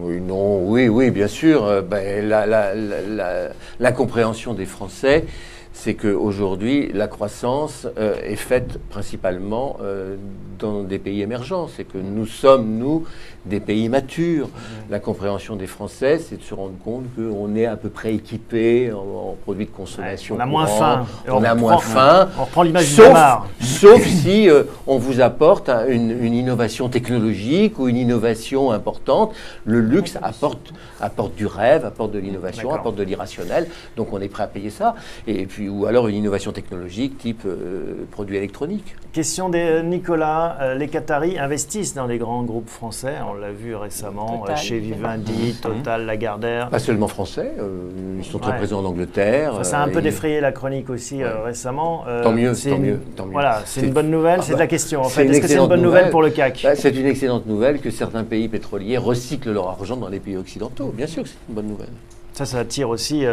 Oui, bien sûr. L'incompréhension des Français, c'est qu'aujourd'hui, la croissance est faite principalement dans des pays émergents. C'est que nous sommes, nous, des pays matures. La compréhension des Français, c'est de se rendre compte qu'on est à peu près équipé en produits de consommation. On a moins faim. On a moins faim. On reprend l'image du homard. Sauf si on vous apporte une innovation technologique ou une innovation importante. Le luxe apporte du rêve, apporte de l'innovation, apporte de l'irrationnel. Donc on est prêt à payer ça. Et puis, ou alors une innovation technologique type produits électroniques. Question de Nicolas. Les Qataris investissent dans les grands groupes français. On l'a vu récemment chez Vivendi, Total, Lagardère. Pas seulement français, ils sont très présents en Angleterre. Ça a un peu défrayé la chronique aussi récemment. Tant mieux. Voilà, c'est une bonne nouvelle, c'est de la question en fait. Est-ce que c'est une bonne nouvelle pour le CAC? C'est une excellente nouvelle que certains pays pétroliers recyclent leur argent dans les pays occidentaux. Bien sûr que c'est une bonne nouvelle. Ça attire aussi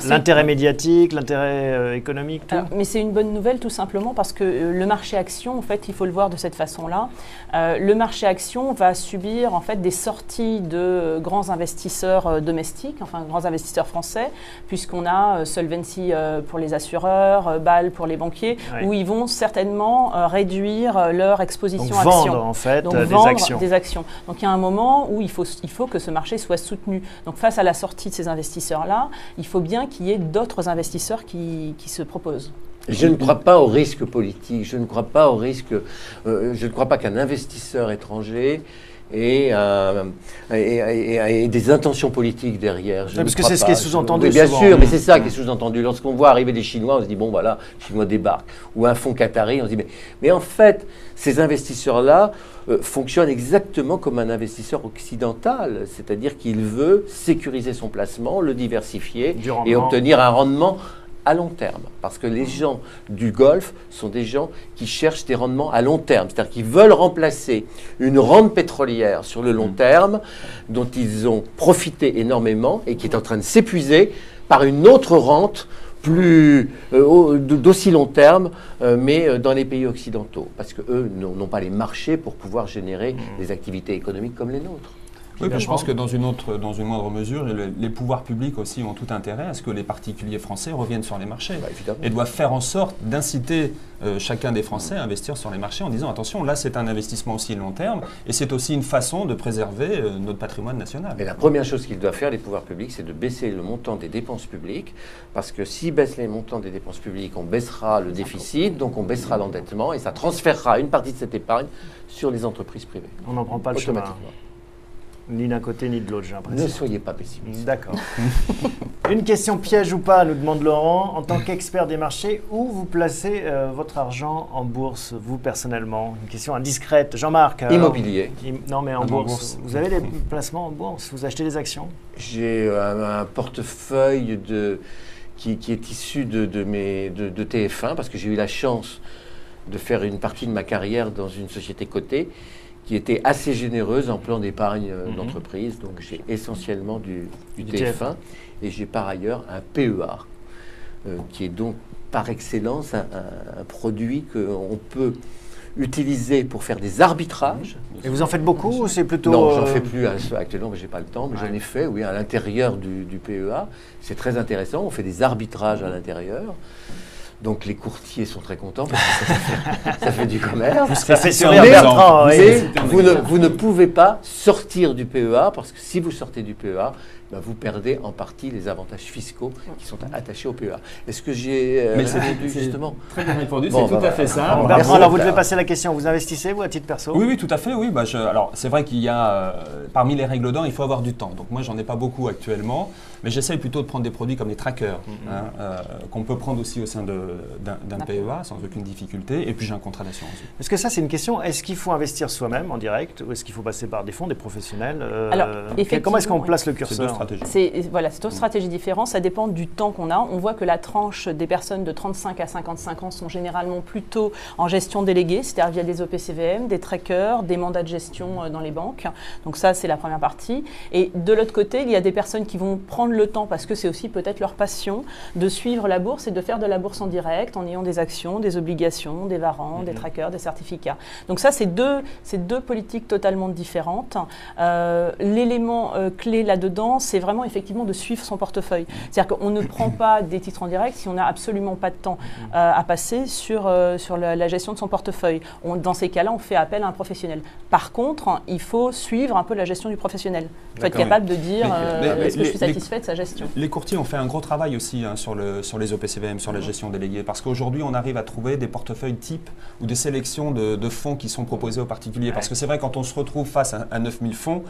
l'intérêt médiatique, l'intérêt économique, tout. Mais c'est une bonne nouvelle tout simplement parce que le marché action, en fait, il faut le voir de cette façon-là. Le marché action va subir en fait des sorties de grands investisseurs domestiques, enfin grands investisseurs français, puisqu'on a Solvency pour les assureurs, BAL pour les banquiers, où ils vont certainement réduire leur exposition Donc, action. Vendre en fait des actions. Donc il y a un moment où il faut que ce marché soit soutenu. Donc face à la sortie de ces investisseurs-là, il faut bien qu'il y ait d'autres investisseurs qui se proposent. Je ne crois pas au risque politique, je ne crois pas qu'un investisseur étranger ait des intentions politiques derrière. Parce que c'est ce qui est sous-entendu bien souvent. sûr, mais c'est ça qui est sous-entendu. Lorsqu'on voit arriver des Chinois, on se dit, bon voilà, les Chinois débarquent. Ou un fonds qatari, on se dit, mais en fait, ces investisseurs-là fonctionnent exactement comme un investisseur occidental. C'est-à-dire qu'il veut sécuriser son placement, le diversifier et obtenir un rendement à long terme. Parce que les gens du Golfe sont des gens qui cherchent des rendements à long terme. C'est-à-dire qu'ils veulent remplacer une rente pétrolière sur le long terme dont ils ont profité énormément et qui est en train de s'épuiser par une autre rente d'aussi long terme, mais dans les pays occidentaux. Parce qu'eux n'ont pas les marchés pour pouvoir générer des activités économiques comme les nôtres. Oui, je pense que dans une moindre mesure, les pouvoirs publics aussi ont tout intérêt à ce que les particuliers français reviennent sur les marchés et doivent faire en sorte d'inciter chacun des Français à investir sur les marchés en disant attention, là c'est un investissement aussi long terme et c'est aussi une façon de préserver notre patrimoine national. Et la première chose qu'ils doivent faire, les pouvoirs publics, c'est de baisser le montant des dépenses publiques parce que s'ils baissent les montants des dépenses publiques, on baissera le déficit, donc on baissera l'endettement et ça transférera une partie de cette épargne sur les entreprises privées. On n'en prend pas le chemin. Ni d'un côté ni de l'autre, j'ai l'impression. Ne soyez pas pessimiste. D'accord. Une question piège ou pas, nous demande Laurent. En tant qu'expert des marchés, où vous placez votre argent en bourse, vous personnellement? Une question indiscrète. Jean-Marc. Immobilier. Non, mais en bourse. Vous avez des placements en bourse? Vous achetez des actions? J'ai un portefeuille qui est issu de TF1 parce que j'ai eu la chance de faire une partie de ma carrière dans une société cotée qui était assez généreuse en plan d'épargne d'entreprise. Donc j'ai essentiellement du TF1 et j'ai par ailleurs un PEA qui est donc par excellence un produit qu'on peut utiliser pour faire des arbitrages. Et vous en faites beaucoup ou c'est plutôt... Non, j'en fais plus actuellement, j'ai pas le temps, mais j'en ai fait, oui, à l'intérieur du PEA. C'est très intéressant, on fait des arbitrages à l'intérieur. Donc les courtiers sont très contents parce que ça fait du commerce. Ça fait mais vous ne pouvez pas sortir du PEA parce que si vous sortez du PEA, vous perdez en partie les avantages fiscaux qui sont attachés au PEA. Est-ce que j'ai répondu justement? Très bien répondu, Bon, c'est tout à fait ça. Bertrand, merci. alors vous devez passer la question. Vous investissez, vous, à titre perso? Oui, tout à fait. Oui. Alors, c'est vrai qu'il y a, parmi les règles d'or, il faut avoir du temps. Donc, moi, j'en ai pas beaucoup actuellement, mais j'essaye plutôt de prendre des produits comme les trackers, qu'on peut prendre aussi au sein d'un PEA sans aucune difficulté. Et puis, j'ai un contrat d'assurance. Est-ce que ça, c'est une question? Est-ce qu'il faut investir soi-même en direct ou est-ce qu'il faut passer par des fonds, des professionnels? Alors, comment est-ce qu'on place le C'est deux curseur? stratégies. C'est deux stratégies différentes, ça dépend du temps qu'on a. On voit que la tranche des personnes de 35 à 55 ans sont généralement plutôt en gestion déléguée, c'est-à-dire via des OPCVM, des trackers, des mandats de gestion dans les banques. Donc ça, c'est la première partie. Et de l'autre côté, il y a des personnes qui vont prendre le temps, parce que c'est aussi peut-être leur passion, de suivre la bourse et de faire de la bourse en direct en ayant des actions, des obligations, des warrants, des trackers, des certificats. Donc ça, c'est deux politiques totalement différentes. L'élément clé là-dedans, c'est vraiment effectivement de suivre son portefeuille. C'est-à-dire qu'on ne prend pas des titres en direct si on n'a absolument pas de temps à passer sur la gestion de son portefeuille. Dans ces cas-là, on fait appel à un professionnel. Par contre, il faut suivre un peu la gestion du professionnel. Il faut être capable de dire est-ce que je suis satisfait de sa gestion. Les courtiers ont fait un gros travail aussi sur les OPCVM, sur la gestion déléguée, parce qu'aujourd'hui, on arrive à trouver des portefeuilles type ou des sélections de fonds qui sont proposés aux particuliers. Parce que c'est vrai, quand on se retrouve face à 9000 fonds,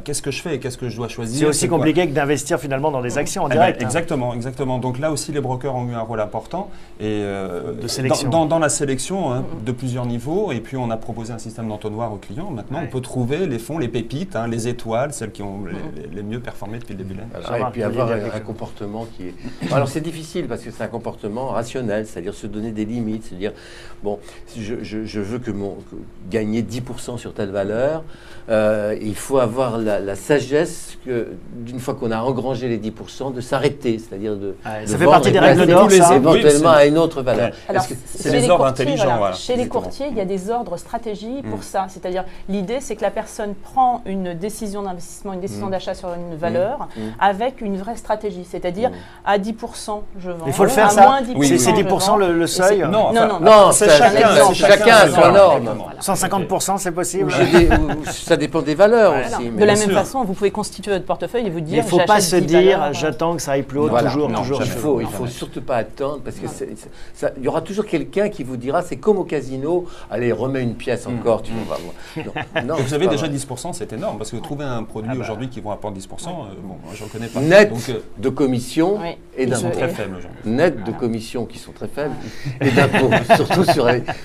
qu'est-ce que je fais et qu'est-ce que je dois choisir? C'est aussi compliqué que d'investir finalement dans des actions en direct. Exactement. Donc là aussi, les brokers ont eu un rôle important et de sélection. Dans la sélection de plusieurs niveaux. Et puis, on a proposé un système d'entonnoir aux clients. Maintenant, on peut trouver les fonds, les pépites, les étoiles, celles qui ont les mieux performé depuis le début de l'année. Et puis avoir un comportement qui est... Alors, c'est difficile parce que c'est un comportement rationnel, c'est-à-dire se donner des limites, se dire, bon, je veux gagner 10% sur telle valeur, il faut avoir la sagesse que, d'une fois qu'on a engrangé les 10%, de s'arrêter, c'est-à-dire de ça fait partie des règles d'or, éventuellement à une autre valeur. Alors, c'est les ordres intelligents. Voilà. Chez les courtiers, il y a des ordres stratégie pour ça. C'est-à-dire, l'idée, c'est que la personne prend une décision d'investissement, une décision d'achat sur une valeur avec une vraie stratégie. C'est-à-dire, à 10%, je vends. Il faut le faire, à ça. Moins 10%, c'est 10% le seuil? Non, c'est chacun a son norme. 150%, c'est possible? Ça dépend des valeurs aussi. De la même façon, vous pouvez constituer votre portefeuille et vous dire, il ne faut pas se dire, j'attends que ça aille plus haut, toujours. Il ne faut surtout pas attendre, parce que il y aura toujours quelqu'un qui vous dira, c'est comme au casino, allez, remets une pièce encore, tu vas voir. Non, vous avez déjà 10%, c'est énorme, parce que trouver un produit aujourd'hui qui vous rapporte 10%, je ne connais pas. Net de commissions et d'impôts. Très faibles aujourd'hui. Net de commissions qui sont très faibles et d'impôts,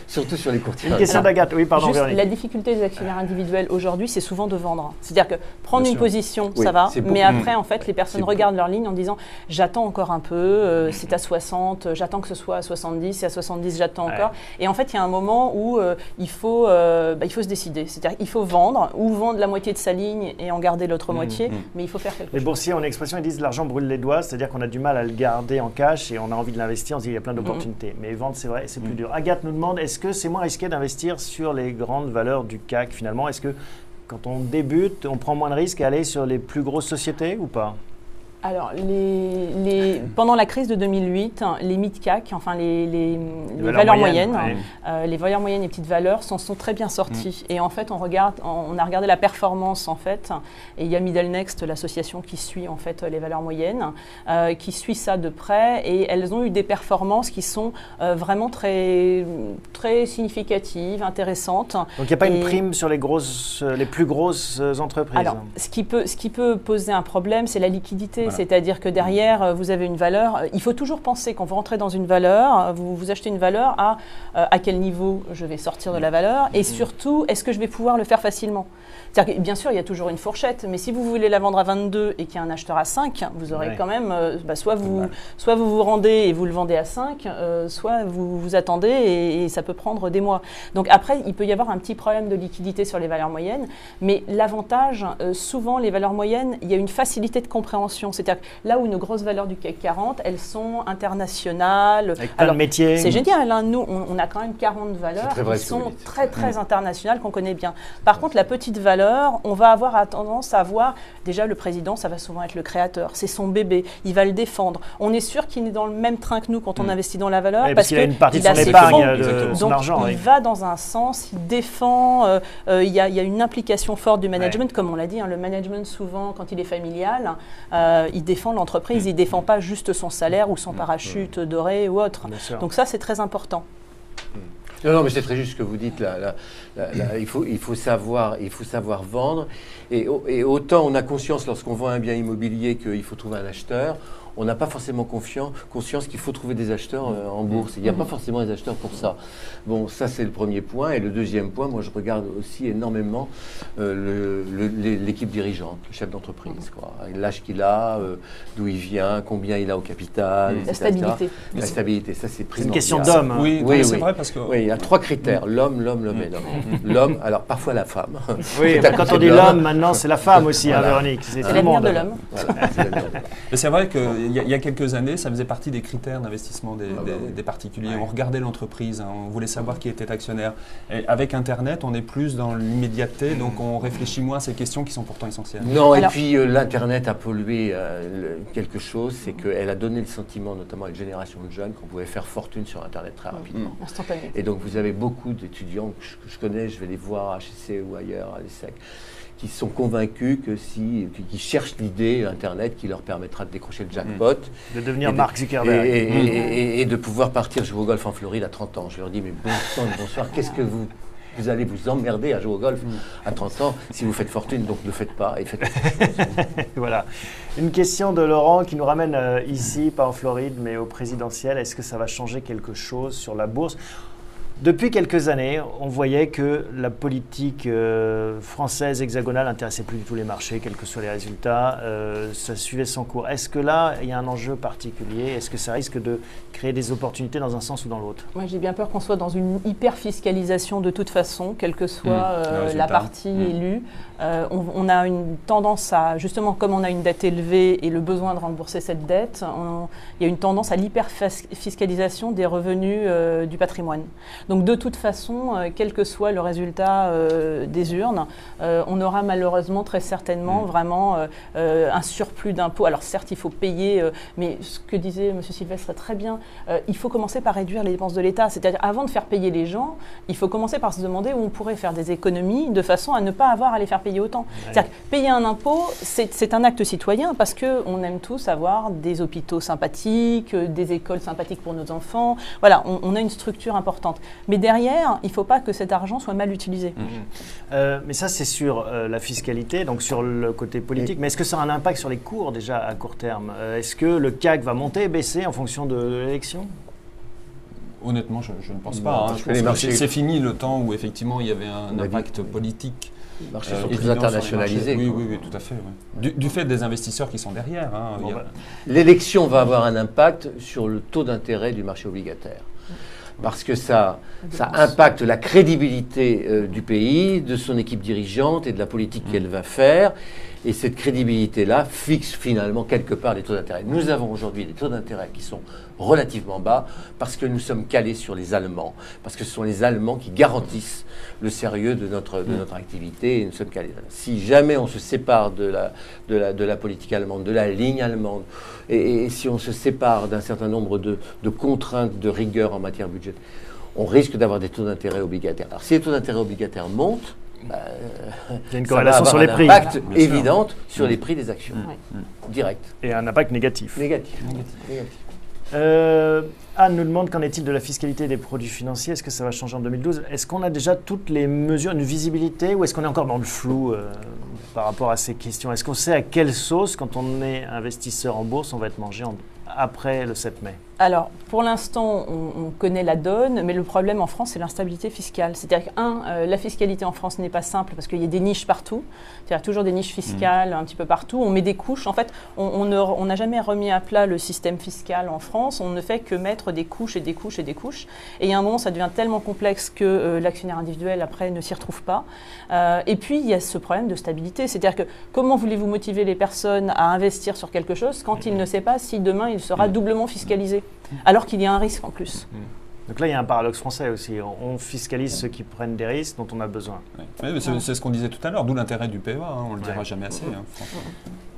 surtout sur les courtiers. Une question d'Agathe, oui, pardon. Juste, la difficulté des actionnaires individuels aujourd'hui, c'est souvent de vendre. C'est-à-dire que prendre une position, ça va, mais après, en fait, les personnes regardent leur ligne en disant, j'attends encore un peu, c'est à 60, j'attends que ce soit à 70, c'est à 70, j'attends encore. Et en fait, il y a un moment où il faut se décider. C'est-à-dire qu'il faut vendre, ou vendre la moitié de sa ligne et en garder l'autre moitié, mais il faut faire quelque chose. Les boursiers ont une expression, ils disent l'argent brûle les doigts, c'est-à-dire qu'on a du mal à le garder en cash et on a envie de l'investir, on se dit il y a plein d'opportunités. Mais vendre, c'est vrai, c'est plus dur. Agathe nous demande, est-ce que c'est moins risqué d'investir sur les grandes valeurs du CAC finalement? Est-ce que quand on débute, on prend moins de risques à aller sur les plus grosses sociétés ou pas? Alors, pendant la crise de 2008, les mid-CAC, enfin les valeurs moyennes, les valeurs moyennes et petites valeurs s'en sont très bien sorties. Et en fait, on a regardé la performance en fait, et il y a Middle Next, l'association qui suit en fait les valeurs moyennes, qui suit ça de près, et elles ont eu des performances qui sont vraiment très, très significatives, intéressantes. Donc il n'y a pas une prime sur les plus grosses entreprises? Alors, ce qui peut poser un problème, c'est la liquidité. C'est-à-dire que derrière, vous avez une valeur. Il faut toujours penser, quand vous rentrez dans une valeur, vous achetez une valeur à quel niveau je vais sortir de la valeur et surtout, est-ce que je vais pouvoir le faire facilement? C'est-à-dire que, bien sûr, il y a toujours une fourchette, mais si vous voulez la vendre à 22 et qu'il y a un acheteur à 5, vous aurez quand même, soit vous rendez et vous le vendez à 5, soit vous attendez et ça peut prendre des mois. Donc après, il peut y avoir un petit problème de liquidité sur les valeurs moyennes, mais l'avantage, souvent, les valeurs moyennes, il y a une facilité de compréhension. C'est-à-dire que là où nos grosses valeurs du CAC 40, elles sont internationales. Avec plein de métiers. C'est génial, hein. Nous, on a quand même 40 valeurs qui sont très internationales, qu'on connaît bien. Par contre, la petite valeur, on va avoir tendance à voir, déjà le président, ça va souvent être le créateur, c'est son bébé, il va le défendre. On est sûr qu'il est dans le même train que nous quand on investit dans la valeur, parce qu'il a une partie de son épargne, de son argent. Il va dans un sens, il défend, il y a une implication forte du management, comme on l'a dit, hein, le management souvent, quand il est familial, il défend l'entreprise, il ne défend pas juste son salaire ou son parachute doré ou autre. Donc ça, c'est très important. Non, mais c'est très juste ce que vous dites là. Il faut savoir vendre. Et autant on a conscience lorsqu'on vend un bien immobilier qu'il faut trouver un acheteur, on n'a pas forcément conscience qu'il faut trouver des acheteurs en bourse. Il n'y a pas forcément des acheteurs pour ça. Bon, ça c'est le premier point. Et le deuxième point, moi je regarde aussi énormément l'équipe dirigeante, le chef d'entreprise. L'âge qu'il a, d'où il vient, combien il a au capital, etc. La stabilité. La stabilité, ça c'est primordial. C'est une question d'homme. Oui, c'est vrai parce que... Oui, il y a 3 critères, l'homme et l'homme. L'homme, alors parfois la femme. Oui, quand on dit l'homme, maintenant c'est la femme aussi, voilà. Véronique. C'est l'avenir de l'homme. Voilà, mais c'est vrai qu'il y a quelques années, ça faisait partie des critères d'investissement des particuliers. On regardait l'entreprise, hein, on voulait savoir qui était actionnaire. Et avec Internet, on est plus dans l'immédiateté, donc on réfléchit moins à ces questions qui sont pourtant essentielles. Non, et puis l'Internet a pollué quelque chose, c'est qu'elle a donné le sentiment, notamment à une génération de jeunes, qu'on pouvait faire fortune sur Internet très rapidement. Instantané. Et donc vous avez beaucoup d'étudiants que je connais, je vais les voir à HEC ou ailleurs, à l'ESSEC, qui sont convaincus qui cherchent l'idée Internet qui leur permettra de décrocher le jackpot. De devenir Mark Zuckerberg. Et de pouvoir partir jouer au golf en Floride à 30 ans. Je leur dis, mais bonsoir, qu'est-ce que vous allez vous emmerder à jouer au golf à 30 ans si vous faites fortune, donc ne le faites pas et faites Voilà. Une question de Laurent qui nous ramène ici, pas en Floride, mais au présidentiel. Est-ce que ça va changer quelque chose sur la bourse ? Depuis quelques années, on voyait que la politique française hexagonale n'intéressait plus du tout les marchés, quels que soient les résultats. Ça suivait son cours. Est-ce que là, il y a un enjeu particulier ? Est-ce que ça risque de créer des opportunités dans un sens ou dans l'autre ? Moi, j'ai bien peur qu'on soit dans une hyper-fiscalisation de toute façon, quelle que soit la partie élue. On a une tendance à, justement, comme on a une dette élevée et le besoin de rembourser cette dette, il y a une tendance à l'hyper-fiscalisation des revenus du patrimoine. Donc de toute façon, quel que soit le résultat des urnes, on aura malheureusement très certainement vraiment un surplus d'impôts. Alors certes, il faut payer, mais ce que disait M. Sylvestre est très bien, il faut commencer par réduire les dépenses de l'État. C'est-à-dire, avant de faire payer les gens, il faut commencer par se demander où on pourrait faire des économies de façon à ne pas avoir à les faire payer autant. Ouais. C'est-à-dire que payer un impôt, c'est un acte citoyen parce qu'on aime tous avoir des hôpitaux sympathiques, des écoles sympathiques pour nos enfants. Voilà, on a une structure importante. Mais derrière, il ne faut pas que cet argent soit mal utilisé. Mais ça, c'est sur la fiscalité, donc sur le côté politique. Mais est-ce que ça a un impact sur les cours déjà à court terme ? Est-ce que le CAC va monter et baisser en fonction de l'élection ? Honnêtement, je ne pense pas. Hein. Je pense que c'est fini le temps où effectivement il y avait un impact politique. Les marchés sont plus internationalisés. Oui, tout à fait. Ouais. Du fait des investisseurs qui sont derrière. Hein, l'élection va avoir un impact sur le taux d'intérêt du marché obligataire. Parce que ça impacte la crédibilité du pays, de son équipe dirigeante et de la politique qu'elle va faire. Et cette crédibilité-là fixe finalement quelque part les taux d'intérêt. Nous avons aujourd'hui des taux d'intérêt qui sont relativement bas parce que nous sommes calés sur les Allemands, parce que ce sont les Allemands qui garantissent le sérieux de notre activité et nous sommes calés. Si jamais on se sépare de la politique allemande, de la ligne allemande, et si on se sépare d'un certain nombre de contraintes de rigueur en matière budgétaire, on risque d'avoir des taux d'intérêt obligataires. Alors si les taux d'intérêt obligataires montent, il y a une corrélation sur les prix. Un impact évident sur les prix des actions, direct. Et un impact négatif. Négatif. Anne nous demande qu'en est-il de la fiscalité des produits financiers ? Est-ce que ça va changer en 2012 ? Est-ce qu'on a déjà toutes les mesures, une visibilité, ou est-ce qu'on est encore dans le flou par rapport à ces questions ? Est-ce qu'on sait à quelle sauce, quand on est investisseur en bourse, on va être mangé après le 7 mai ? Alors, pour l'instant, on connaît la donne, mais le problème en France, c'est l'instabilité fiscale. C'est-à-dire que, la fiscalité en France n'est pas simple parce qu'il y a des niches partout. C'est-à-dire toujours des niches fiscales un petit peu partout. On met des couches. En fait, on n'a jamais remis à plat le système fiscal en France. On ne fait que mettre des couches et des couches et des couches. Et il y a un moment, ça devient tellement complexe que l'actionnaire individuel, après, ne s'y retrouve pas. Et puis, il y a ce problème de stabilité. C'est-à-dire que comment voulez-vous motiver les personnes à investir sur quelque chose quand il ne sait pas si demain, il sera doublement fiscalisé ? Alors qu'il y a un risque en plus. Donc là, il y a un paradoxe français aussi. On fiscalise ceux qui prennent des risques dont on a besoin. Ouais. C'est ce qu'on disait tout à l'heure, d'où l'intérêt du PEA, on ne le dira jamais assez.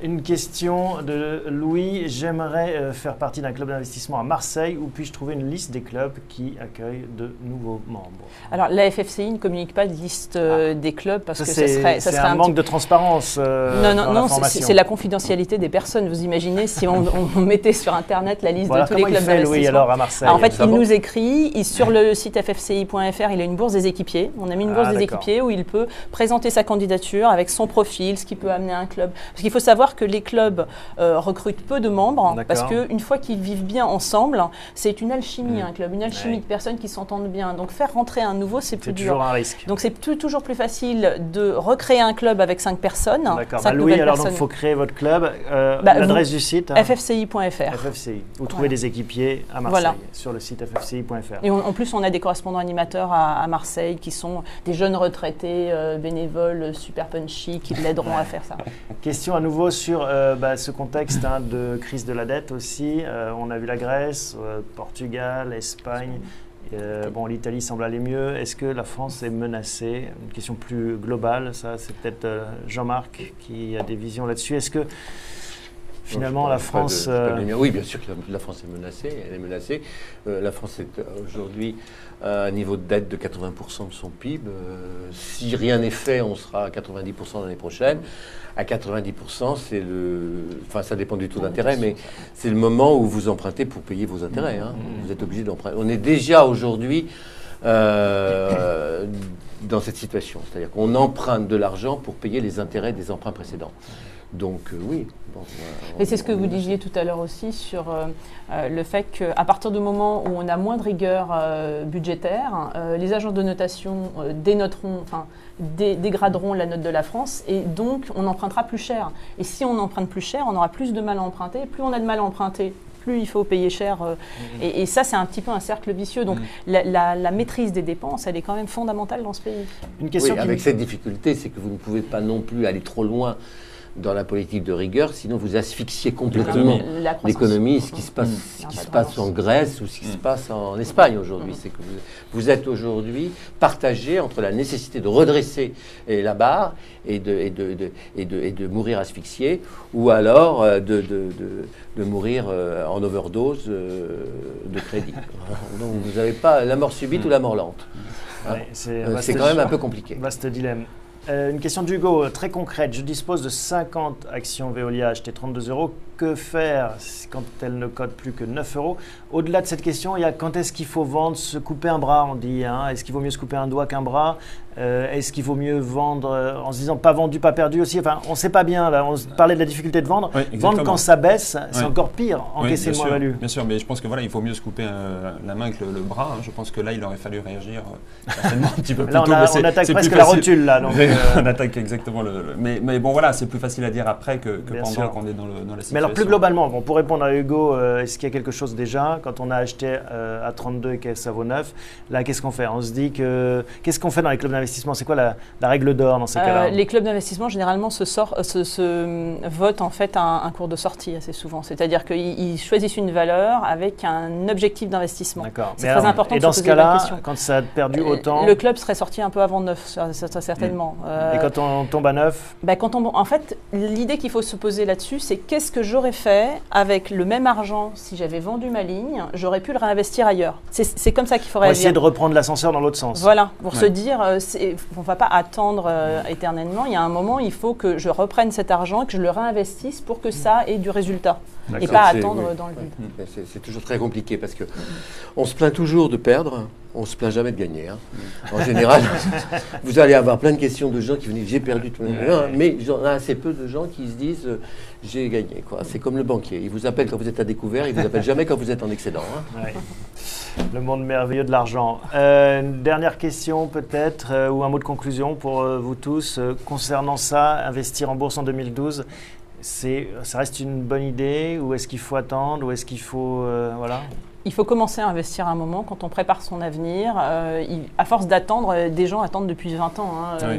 Une question de Louis. J'aimerais faire partie d'un club d'investissement à Marseille. Où puis-je trouver une liste des clubs qui accueillent de nouveaux membres? Alors, la FFCI ne communique pas de liste des clubs parce que ça serait un manque de transparence. Non, c'est la confidentialité des personnes. Vous imaginez si on mettait sur Internet la liste de tous les clubs d'investissement. Louis, alors à Marseille. Alors, en fait, il nous écrit sur le site ffci.fr. Il a une bourse des équipiers. On a mis une bourse des équipiers où il peut présenter sa candidature avec son profil, ce qui peut amener un club. Parce qu'il faut savoir que les clubs recrutent peu de membres parce qu'une fois qu'ils vivent bien ensemble, c'est une alchimie un club, une alchimie de personnes qui s'entendent bien. Donc faire rentrer un nouveau, c'est plus dur. C'est toujours un risque. Donc c'est toujours plus facile de recréer un club avec 5 personnes. D'accord. Louis, alors il faut créer votre club. L'adresse du site ffci.fr. FFCI. Vous trouvez des équipiers à Marseille sur le site ffci.fr. Et en plus, on a des correspondants animateurs à Marseille qui sont des jeunes retraités bénévoles super punchy qui l'aideront à faire ça. Question à nouveau sur ce contexte de crise de la dette aussi. On a vu la Grèce, Portugal, Espagne. L'Italie semble aller mieux. Est-ce que la France est menacée? Une question plus globale, ça c'est peut-être Jean-Marc qui a des visions là-dessus. Est-ce que finalement la France... Oui, bien sûr que la France est menacée. Elle est menacée. La France est aujourd'hui à un niveau de dette de 80% de son PIB. Si rien n'est fait, on sera à 90% l'année prochaine. À 90%, ça dépend du taux d'intérêt, mais c'est le moment où vous empruntez pour payer vos intérêts. Vous êtes obligé d'emprunter. On est déjà aujourd'hui dans cette situation. C'est-à-dire qu'on emprunte de l'argent pour payer les intérêts des emprunts précédents. Donc oui. Et c'est ce que vous disiez tout à l'heure aussi sur le fait qu'à partir du moment où on a moins de rigueur budgétaire, les agences de notation dégraderont la note de la France et donc on empruntera plus cher. Et si on emprunte plus cher, on aura plus de mal à emprunter. Plus on a de mal à emprunter, plus il faut payer cher. Et ça, c'est un petit peu un cercle vicieux. Donc la maîtrise des dépenses, elle est quand même fondamentale dans ce pays. Une question avec cette difficulté, c'est que vous ne pouvez pas non plus aller trop loin dans la politique de rigueur, sinon vous asphyxiez complètement l'économie, ce qui se passe en Grèce ou ce qui se passe en Espagne aujourd'hui. C'est que vous êtes aujourd'hui partagé entre la nécessité de redresser la barre et de mourir asphyxié, ou alors de mourir en overdose de crédit. Donc vous n'avez pas la mort subite ou la mort lente. C'est quand même un peu compliqué. Vaste dilemme. Une question d'Hugo, très concrète. Je dispose de 50 actions Veolia achetées 32 €. Que faire quand elles ne cotent plus que 9 €? Au-delà de cette question, il y a quand est-ce qu'il faut vendre, se couper un bras, on dit. Est-ce qu'il vaut mieux se couper un doigt qu'un bras? Est-ce qu'il vaut mieux vendre en se disant pas vendu, pas perdu aussi? Enfin, on ne sait pas bien. Là, on parlait de la difficulté de vendre. Oui, vendre quand ça baisse, c'est encore pire. Encaisser le moins-value. Bien sûr, mais je pense que il faut mieux se couper la main que le bras. Je pense que là, il aurait fallu réagir certainement un petit peu plus tôt. Là, on attaque presque la rotule. Là, donc, on attaque exactement mais bon, voilà, c'est plus facile à dire après que pendant qu'on est dans la situation. Mais alors, plus globalement, pour répondre à Hugo, est-ce qu'il y a quelque chose déjà quand on a acheté à 32 et que ça vaut 9? Là, qu'est-ce qu'on fait? On se dit que qu'est-ce qu'on fait dans les clubs d'investissement? C'est quoi la règle d'or dans ces cas-là? Les clubs d'investissement généralement se votent en fait un cours de sortie assez souvent. C'est-à-dire qu'ils choisissent une valeur avec un objectif d'investissement. D'accord. C'est très important. Et dans ce cas-là, quand ça a perdu autant, le club serait sorti un peu avant 9, certainement. Et quand on tombe à 9, en fait, l'idée qu'il faut se poser là-dessus, c'est qu'est-ce que j'aurais fait avec le même argent si j'avais vendu ma ligne, j'aurais pu le réinvestir ailleurs. C'est comme ça qu'il faut réagir. Essayer de reprendre l'ascenseur dans l'autre sens. Voilà, pour se dire, on ne va pas attendre éternellement. Il y a un moment, il faut que je reprenne cet argent, que je le réinvestisse pour que ça ait du résultat. Et pas attendre dans le vide. C'est toujours très compliqué parce qu'on se plaint toujours de perdre. on ne se plaint jamais de gagner. Hein. En général, vous allez avoir plein de questions de gens qui vous disent j'ai perdu tout le monde. Mais il y en a assez peu de gens qui se disent j'ai gagné. C'est comme le banquier. Il vous appelle quand vous êtes à découvert, il ne vous appelle jamais quand vous êtes en excédent. Hein. Ouais. Le monde merveilleux de l'argent. Une dernière question peut-être, ou un mot de conclusion pour vous tous. Concernant ça, investir en bourse en 2012, ça reste une bonne idée ou est-ce qu'il faut attendre ou est-ce qu'il faut... voilà. Il faut commencer à investir un moment quand on prépare son avenir. À force d'attendre, des gens attendent depuis 20 ans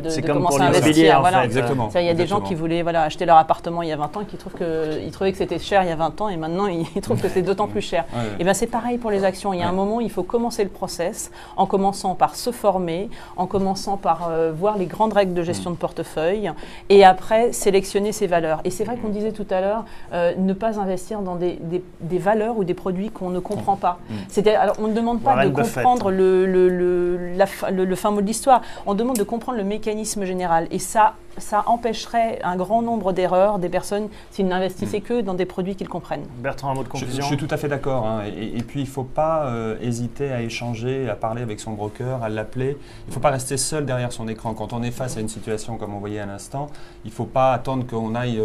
c'est de comme commencer pour à l'immobilier, investir. en Voilà. fait. Exactement. Il y a des gens qui voulaient acheter leur appartement il y a 20 ans et qui trouvaient que c'était cher il y a 20 ans et maintenant ils trouvent que c'est d'autant plus cher. Ouais. Et bien c'est pareil pour les actions. Il y a un moment, il faut commencer le process en commençant par se former, en commençant par voir les grandes règles de gestion de portefeuille et après sélectionner ses valeurs. Et c'est vrai qu'on disait tout à l'heure, ne pas investir dans des valeurs ou des produits qu'on ne comprend pas. Alors, on ne demande pas Warren de Buffett. comprendre le fin mot de l'histoire, on demande de comprendre le mécanisme général. Et ça empêcherait un grand nombre d'erreurs des personnes s'ils n'investissaient que dans des produits qu'ils comprennent. Bertrand, un mot de Je conclusion. suis tout à fait d'accord. Hein. Et puis, il ne faut pas hésiter à échanger, à parler avec son broker, à l'appeler. Il ne faut pas rester seul derrière son écran. Quand on est face à une situation comme on voyait à l'instant, il ne faut pas attendre qu'on aille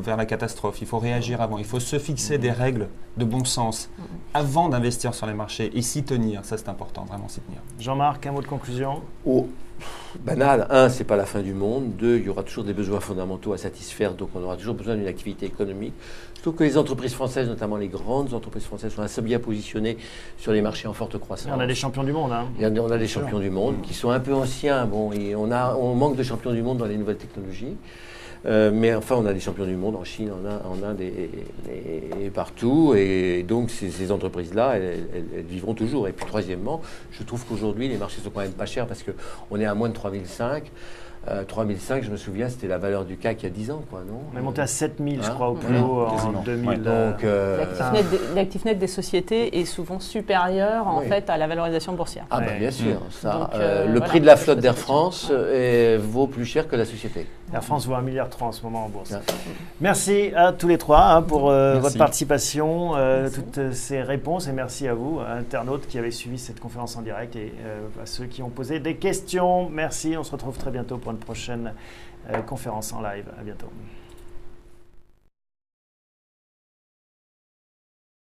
vers la catastrophe. Il faut réagir avant. Il faut se fixer des règles de bon sens avant d'investir sur les marchés et s'y tenir. Ça, c'est important, vraiment s'y tenir. Jean-Marc, un mot de conclusion. Banal. 1, c'est pas la fin du monde. 2, il y aura toujours des besoins fondamentaux à satisfaire, donc on aura toujours besoin d'une activité économique. Je trouve que les entreprises françaises, notamment les grandes entreprises françaises, sont assez bien positionnées sur les marchés en forte croissance. On a des champions du monde. Hein. On a des champions du monde qui sont un peu anciens. Bon, et on manque de champions du monde dans les nouvelles technologies. Mais enfin, on a des champions du monde en Chine, en Inde et partout. Et donc, ces entreprises-là, elles vivront toujours. Et puis, troisièmement, je trouve qu'aujourd'hui, les marchés sont quand même pas chers parce qu'on est à moins de 3005. 3005, je me souviens, c'était la valeur du CAC il y a 10 ans, quoi, non? On est monté à 7000, je crois, au plus Voilà. haut en Quasiment. 2000. Ouais. Donc, L'actif net des sociétés est souvent supérieur en Oui. fait à la valorisation boursière. ah, Ouais. bah, bien sûr. Ça, Donc, le voilà, prix de la faut flotte se d'Air poser France vaut plus cher que la société. La France vaut 1,3 milliard en ce moment en bourse. Ouais. Merci à tous les trois pour Merci. votre participation, toutes ces réponses et merci à vous, internautes qui avez suivi cette conférence en direct et à ceux qui ont posé des questions. Merci, on se retrouve très bientôt pour une prochaine conférence en live. À bientôt.